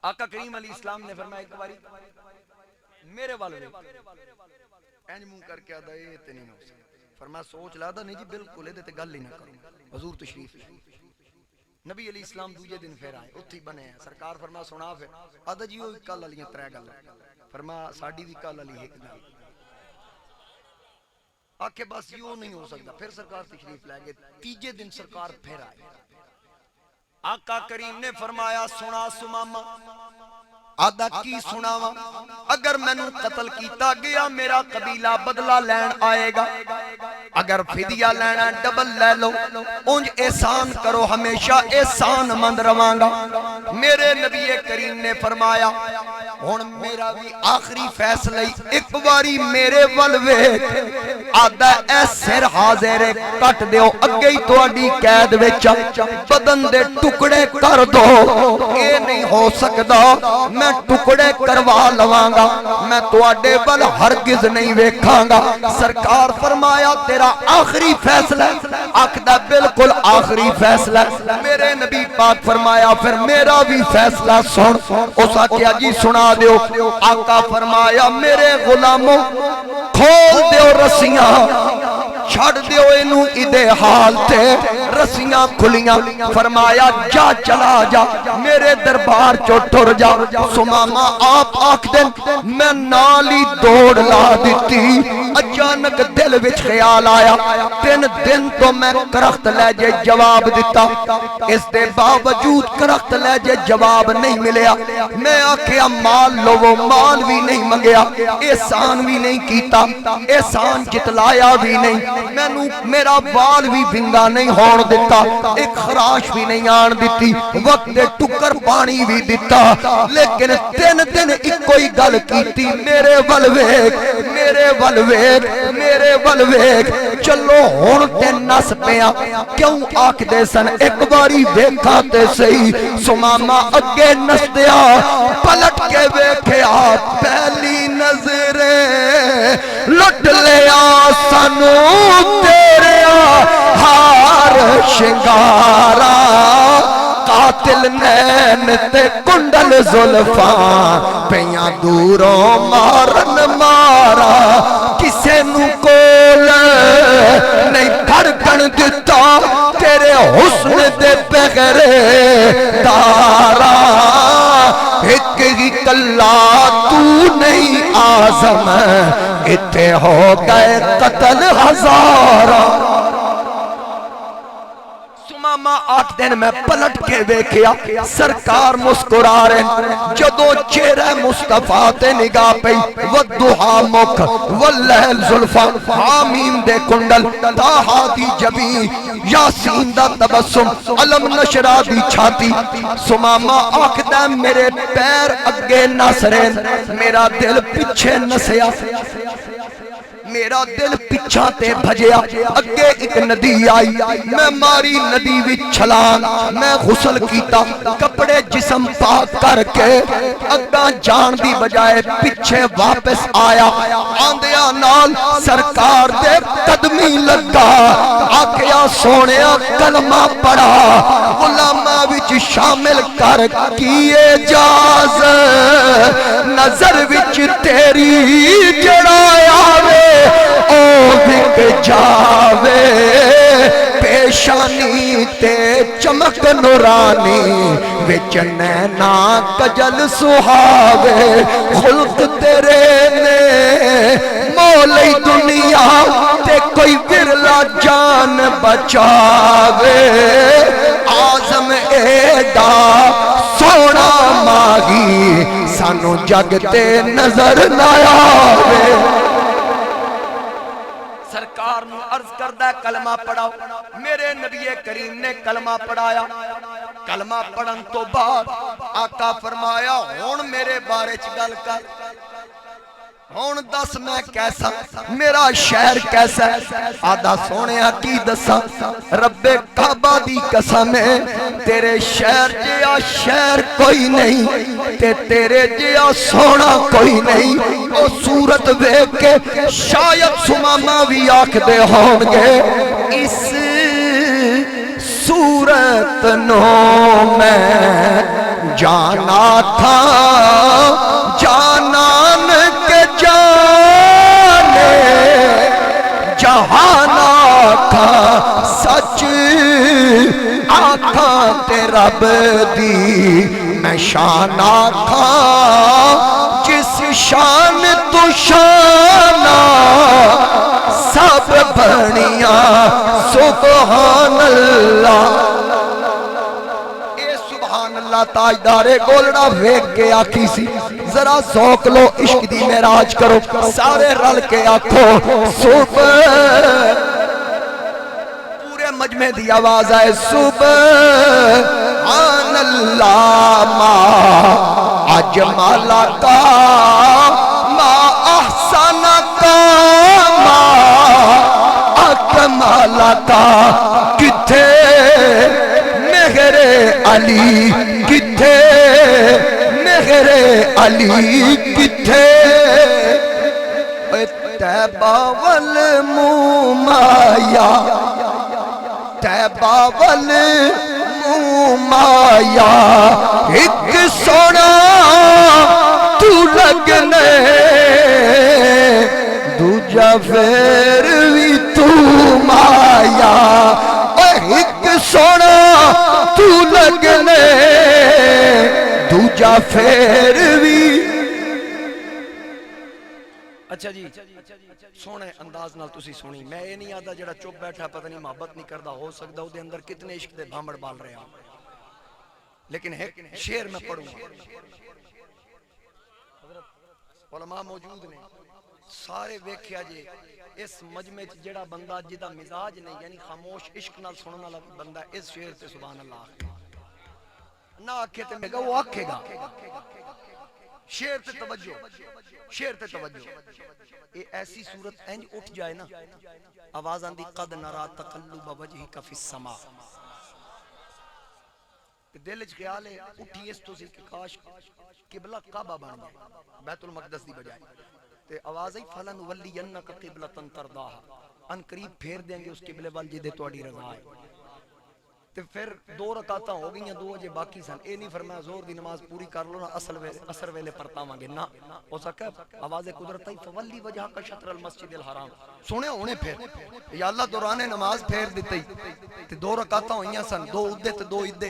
آقا کریم علیہ السلام نے فرمایا ایک باری میرے والے اینج منہ کر کے آدھا اے تے نہیں ہو سکتا۔ فرمایا سوچ لا دا نہیں جی بالکل اے تے گل ہی نہ کرو۔ حضور تشریف لے نبی علیہ السلام دوجے دن پھر آئے اتھی بنے ہیں۔ سرکار فرمایا سنا پھر؟ آدھا جی وہ کل علیاں ترے گل، فرمایا ساڈی بھی کل علی ایک گل۔ آکھے بس یوں نہیں ہو سکتا، پھر سرکار تشریف لے گئے۔ تیجے دن سرکار پھر آئے، آقا کریم نے فرمایا سنا سمامہ۔ آدھا کی سناواں؟ اگر میں نوں قتل کیتا گیا میرا قبیلہ بدلہ لین آئے گا، اگر فدیہ لینا ڈبل لے لو، انج احسان کرو ہمیشہ احسان مند رواں گا۔ میرے نبی کریم نے فرمایا ہن میرا بھی آخری فیصلہ ایک باری میرے ول ویکھ آدا اے سر حاضر کٹ دیو اگے ہی تہاڈی قید وچ بدن دے ٹکڑے کر دو اے نہیں ہو سکدا میں ٹکڑے کروا لواں گا میں تہاڈے ول ہرگز نہیں ویکھاں گا سرکار فرمایا تیرا آخری فیصلہ آکھدا بالکل آخری فیصلہ میرے نبی پاک فرمایا پھر میرا بھی فیصلہ سن اس آکھیا جی سنا دیو آقا فرمایا میرے غلاموں کھول دیو رسیاں چھڑ دیو اینو ادے حال تے رسیاں کھلیاں فرمایا جا چلا جا میرے دربار چو ٹر جا سمامہ آپ آکھ دیں میں نالی دوڑ لا دیتی اچانک دل وچ خیال آیا 3 دن تو میں کرخت لے جے جواب دیتا اس دے باوجود کرخت لے جے جواب نہیں ملیا میں آکھیا مال لو وہ مال بھی نہیں منگیا احسان بھی نہیں کیتا احسان جتلایا بھی نہیں مینو میرا بال بھی بنگا نہیں ہون دیتا ایک خراش بھی نہیں آن دیتی وقت دے ٹکر پانی بھی دیتا لیکن 3 دن ایک کوئی گل کیتی میرے ول ویکھ میرے ول ویکھ میرے ول ویکھ چلو ہن تے نس پیا کیوں آکھ دے سن ایک باری ویکھا تے صحیح سمامہ اگے نس دیا پلٹ کے ویکھیا پہلی نظریں لٹ لیا سانو تیرے ہار شنگارا قاتل نین تے کنڈل زلفاں پیاں دوروں مارن مارا کسے نو کول نہیں دھڑکن دیتا تیرے حسن دے پغرے دارا ایک ہی کلا تو نہیں آزم اتے ہو گئے قتل ہزارہ سمامہ 8 دن میں پلٹ کے ویکھیا سرکار مسکرا رہے جدو چہرہ مصطفیٰ تے نگاہ پئی والضحا مکھ واللیل زلفا حامیم دے کنڈل تاہا دی جبین یاسین دا تبسم علم نشرہ دی چھاتی سمامہ آکھدہ میرے پیر اگے نسرین میرا دل پیچھے نسیا میرا دل پچھا تے بھجیا اگے ایک ندی آئی میں ماری ندی وچ چھلانگ میں غسل کیتا کپڑے جسم پاک کر کے اگاں جان دی بجائے پیچھے واپس آیا آندیا نال سرکار دے قدمی لگا آکھیا سونیا کلمہ پڑھا غلامہ وچ شامل کر کیے جاز نظر وچ تیری جڑایا وے او بک جاوے پیشانی تے چمک نورانی وچ نینا کجل سہاوے خلق تیرے نے مولی دنیا تے کوئی ورلا جان بچاوے آزم ایڈا سونا ماغی سانو جگتے نظر نہ آوے سرکار نو عرض کردہ کلمہ پڑھاؤ میرے نبی کریم نے کلمہ پڑھایا کلمہ پڑھن تو بعد آقا فرمایا ہون میرے بارے چگل کر ہون دس میں کیسا میرا شہر کیسا آدھا سونے کی دسا رب کعبہ دی قسم ہے تیرے شہر جیا شہر کوئی نہیں تیرے جیا سونا کوئی نہیں او صورت دیکھ کے شاید سمامہ بھی آکھ دے ہونگے اس صورت نو میں جانا تھا جانان کے جانے جہانا تھا سچ آنکھاں تے رب دی میں شان آکھا جس شان تو شانہ سب بڑیاں سبحان اللہ تاجدار گولڑا ویکھ کے آکھی سی ذرا ذوق لو عشق دی معراج کرو سارے رل کے آکھو پورے مجمع دی آواز آئے سبحان اللہ ما جمالا کا ما احسن کا ما اکمالا کا کتھے مہر علی کتھے مہر علی کتھے تیبہ والمومایا تیبہ والمومایا ایک سونا تو لگنے دوجہ پھر بھی تو مایا ایک سونا تو لگنے دوجہ پھر بھی اچھا جی سونے انداز نال تسی سنی میں یہ نہیں آدھا جڑا چپ بیٹھا پتہ نہیں محبت نہیں کردا ہو سکدا او دے اندر کتنے عشق دے بھامڑ بال رہے ہیں لیکن ایک شعر میں پڑھوں گا علماء موجود نے سارے ویکھیا جے اس مجمع جڑا بندہ جدا مزاج نہیں یعنی خاموش عشق نال سنن والا بندہ اس شعر تے سبحان اللہ نہ آکھے تے میں وہ آکھے گا شعر تے توجہ شعر تے توجہ اے ایسی صورت انج اٹھ جائے نا آواز آندی قد نرا تقلب وجهك فی السماء دل وچ خیال ہے اٹھی اس تو سی کہ کاش قبلہ کعبہ بن جائے بیت المقدس دی بجائے تے آواز آئی فلن ولینک قبلۃ ترضاها ان قریب پھیر دیں گے اس قبلے وال جدے تہاڈی رضا ہے تے پھر 2 رکعتاں ہو گئیاں 2 وجے باقی سن اے نہیں فرمایا زور دی نماز پوری کر لو نا اثر ویلے پرتاواں گے نہ ہو سکا آواز قدرت آئی فولی وجہ کا شطر المسجد الحرام سنے ہونے پھر یا اللہ دوران نماز پھیر دیتی تے 2 رکعتاں ہوئیاں سن 2 ادے تے 2 ادے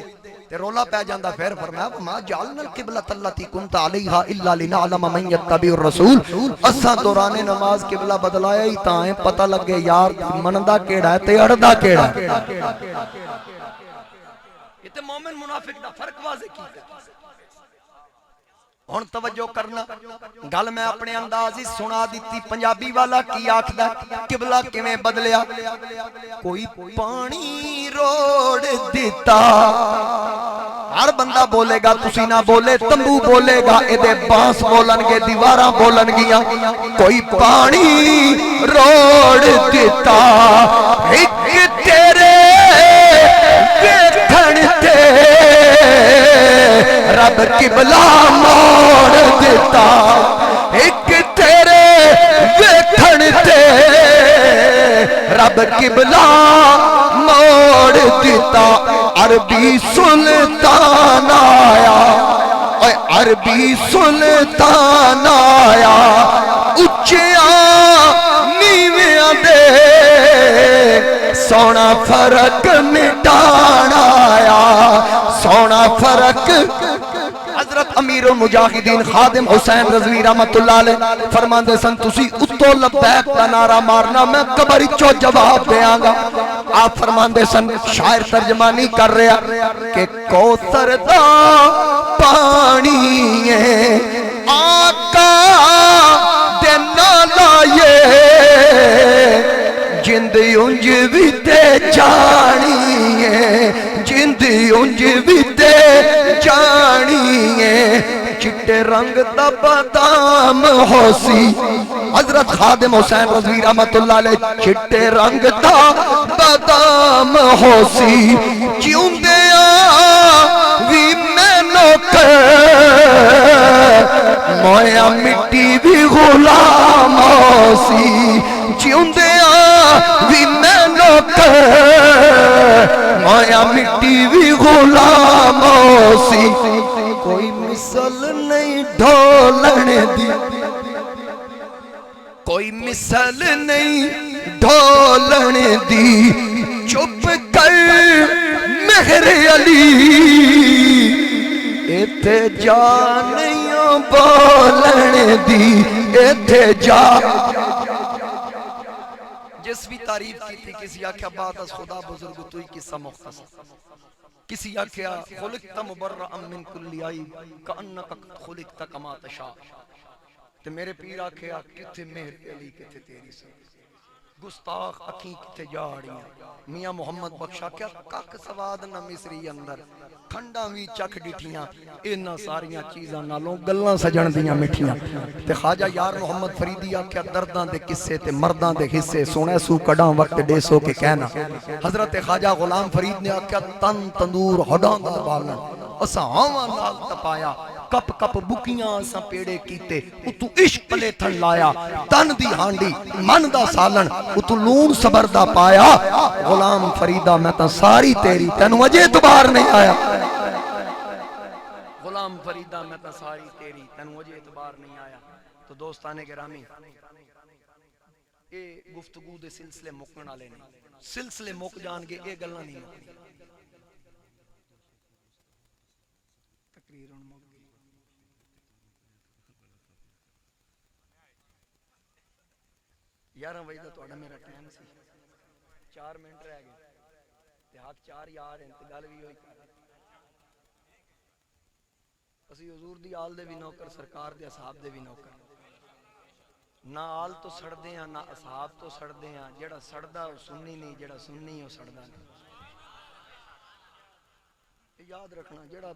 تے رولا پہ جاندا پھر فرمایا ما جعلنا القبلۃ التي كنت عليها الا لنعلم من يتبع الرسول اساں دوران نماز قبلہ بدلایا ہی تاں پتہ لگے یار مندا کیڑا ہے تے اڑدا کیڑا ہے یہ تے مومن منافق دا فرق واضح کیتا ہن توجہ کرنا گل میں اپنے انداز ہی سنا دیتی پنجابی والا کی آکھدا قبلہ کیویں بدلیا کوئی پانی روڑ دیتا ہر بندہ بولے گا تسی نہ بولے تمبو بولے گا اے بانس بولن گے دیواراں بولن گیاں کوئی پانی روڑ دیتا ایک تیرے ویکھن تے رب قبلہ موڑ دیتا ایک تیرے ویکھن تے رب قبلہ موڑ دیتا عربی سلطان آیا عربی سلطان آیا اچیاں نیویاں دے سونا فرق مٹانا آیا سونا فرق حضرت امیر المجاہدین خادم حسین رضوی رحمت اللہ علیہ فرماندے سن تسی اتو لبیک کا نعرہ مارنا میں قبر چو جواب دیاں گا آپ فرماندے سن شاعر ترجمانی کر رہا کہ کوثر دا پانی ہے آقا دے نالا یہ جند انج بھی تے جانی ہے جند انج بھی تے جانی ہے چٹے رنگ دا بادام ہوسی حضرت خادم حسین رضوی رحمت اللہ علیہ چٹے رنگ دا بادام ہوسی کیوں دیا وی میں نوکر مویا مٹی بھی غلام ہوسی کیوں دیا وی میں نوکر مویا مٹی بھی غلام ہوسی کوئی مثل نہیں ڈھولن دی کوئی مثل نہیں ڈھولن دی چپ کر مہر علی ایتھے جا نہیں بولن دی ایتھے جا جس بھی تعریف کی تھی کسی آکھیا بات از خدا بزرگ توی قصہ مختصر کسی آکھیا خلقت مبرعا من کل عیب کانک خلقت کما تشاء تے میرے پیر آکھیا کتھے مہر علی کتھے تیری سے گستاخ اکھیں کتے جاڑیاں میاں محمد بخشا کیا کک سواد نہ مصری اندر کھنڈاں وی چکھ ڈٹھیاں انہاں ساریاں چیزاں نالوں گلاں سجن دیاں مٹھیاں تے خواجہ یار محمد فریدی آکھیا درداں دے قصے تے مرداں دے حصے سونے سو کڈاں وقت ڈیسو کے کہنا حضرت خواجہ غلام فرید نے آکھیا تن تندور ہڈاں دا بالن اساں ہاواں نال تپایا کپ کپ بکیاں اساں پیڑے کیتے اتو عشق لے تھن لایا تن دی ہانڈی من دا سالن اتو لون صبر دا پایا غلام فریدہ میں تا ساری تیری تینو اجے اعتبار نہیں آیا غلام فریدہ میں تا ساری تیری تینو اجے اعتبار نہیں آیا تو دوستانے گرامی اے گفتگو دے سلسلے مکن والے نہیں سلسلے مک جان گے اے گلاں نہیں مکنی تقریر ہن مک گئی 11 بجے دا تہاڈا میرا ٹائم سی 4 منٹ رہ گئے تے ہاتھ 4 یار ہیں تے گل وی ہوئی اسی حضور دی آل دے بھی نوکر سرکار دے اصحاب دے بھی نوکر نہ آل تو سڑدے ہیں نہ اصحاب تو سڑدے ہیں جڑا سڑدا وہ سنی نہیں جڑا سنی وہ سڑدا نہیں یاد رکھنا جڑا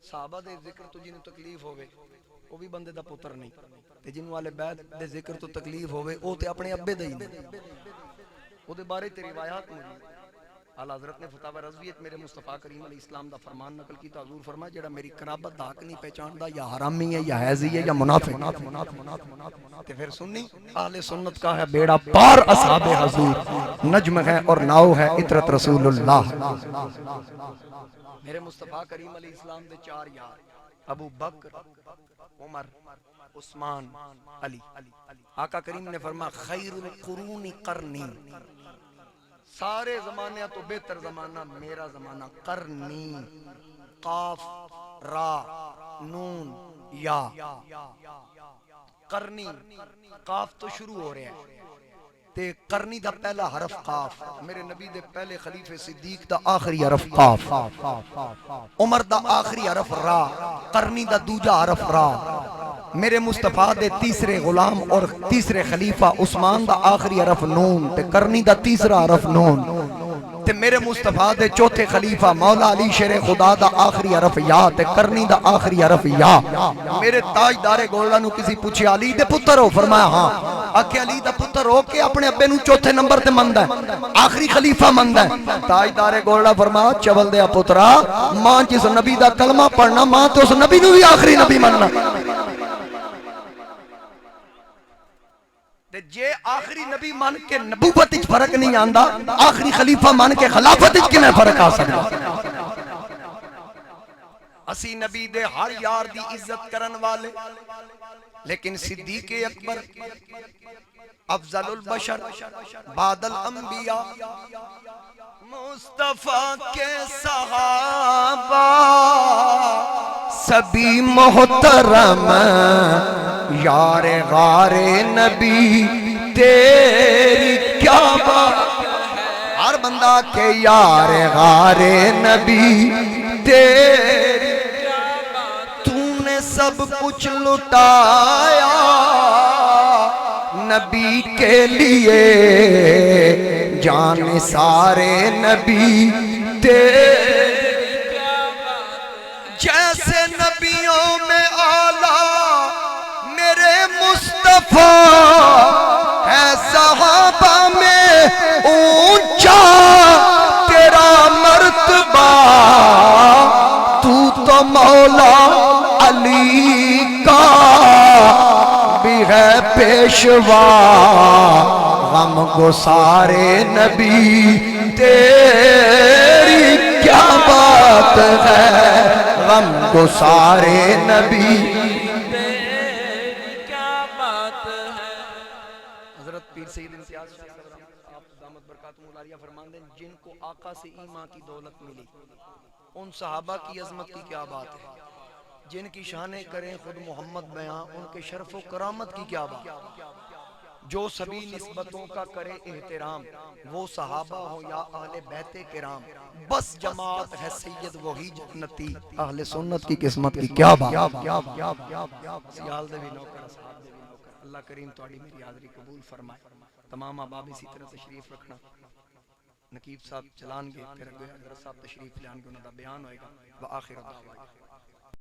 صحابہ دے ذکر تو جنوں تکلیف ہوئے وہ بھی بندے دا پتر نہیں تے جنوں والے بیت دے ذکر تو تکلیف ہوئے وہ تے اپنے ابے دا ہی نہیں وہ دے بارے تے روایات موجود اعلیٰ حضرت نے فتاوی رضویت میرے مصطفیٰ کریم علیہ السلام دا فرمان نقل کی حضور فرمایا جڑا میری قرابت دا حق نہیں پہچاندا یا حرامی ہے یا حیضی ہے یا منافق تے پھر سنی اہل سنت کا ہے بیڑا پار اصحاب حضور نجم ہے اور ناؤ ہے عطرت رسول اللہ میرے مصطفیٰ کریم علیہ السلام دے 4 یار ابو بکر عمر عثمان علی آقا کریم نے فرمایا خیر القرون قرنی سارے زمانے تو بہتر زمانہ میرا زمانہ قرنی قاف را نون یا قرنی قاف تو شروع ہو رہے ہیں تے قرنی دا پہلا حرف قاف میرے نبی دے پہلے خلیفہ صدیق دا آخری حرف قاف عمر دا آخری حرف را قرنی دا دوجا حرف را میرے مصطفیٰ دے تیسرے غلام اور تیسرے خلیفہ عثمان دا آخری حرف نون تے قرنی دا تیسرا حرف نون تے میرے مصطفیٰ دے چوتھے خلیفہ مولا علی شیر خدا دا آخری حرف یا تے کرنی دا آخری حرف یا میرے تاجدار گولڈا نو کسی پوچھے علی دے پتر ہو فرمایا ہاں آکھے علی دا پتر ہو کہ اپنے ابے نو چوتھے نمبر تے مندہ ہے آخری خلیفہ مندہ ہے تاجدار گولڈا فرمایا چول دیا پترا ماں جس نبی دا کلمہ پڑھنا ماں تو اس نبی نو بھی آخری نبی مننا جے آخری نبی مان کے نبوت اچ فرق نہیں آندا آخری خلیفہ مان کے خلافت اچ کنے فرق آ سکتا اسی نبی دے ہر یار دی عزت کرن والے لیکن صدیق اکبر افضل البشر بعد الانبیاء مصطفیٰ کے صحابہ سبھی محترم یار غار نبی تیری کیا بات ہر بندہ کے یار غار نبی تیری کیا بات تو نے سب کچھ لٹایا نبی کے لیے جان سارے نبی تیری کیا بات جیسے نبیوں میں آلہ میرے مصطفیٰ ہے صحابہ میں اونچا تیرا مرتبہ تو مولا علی کا بھی ہے پیشوا غم گسارے نبی تیری کیا بات ہے غم گسارے نبی سید امتیاز شاہ صاحب آپ دامت برکاتہ ملاریہ فرمان دیں جن کو آقا سے ایمان کی دولت ملی ان صحابہ کی عظمت کی کیا بات ہے جن کی شانیں کریں خود محمد بیان ان کے شرف و کرامت کی کیا بات جو سبھی نسبتوں کا کرے احترام وہ صحابہ ہو یا اہل بیت کرام بس جماعت ہے سید وہی جنتی اہل سنت کی قسمت کی کیا بات سیال دے بھی نوکر اصحاب دے بھی نوکر اللہ کریم تو میری حاضری قبول فرمائے تمام احباب اسی طرح تشریف رکھنا. نقیب صاحب چلان گے پھر اگے حضرت صاحب تشریف لان گے انہاں دا بیان ہوئے گا. وآخر دعوانا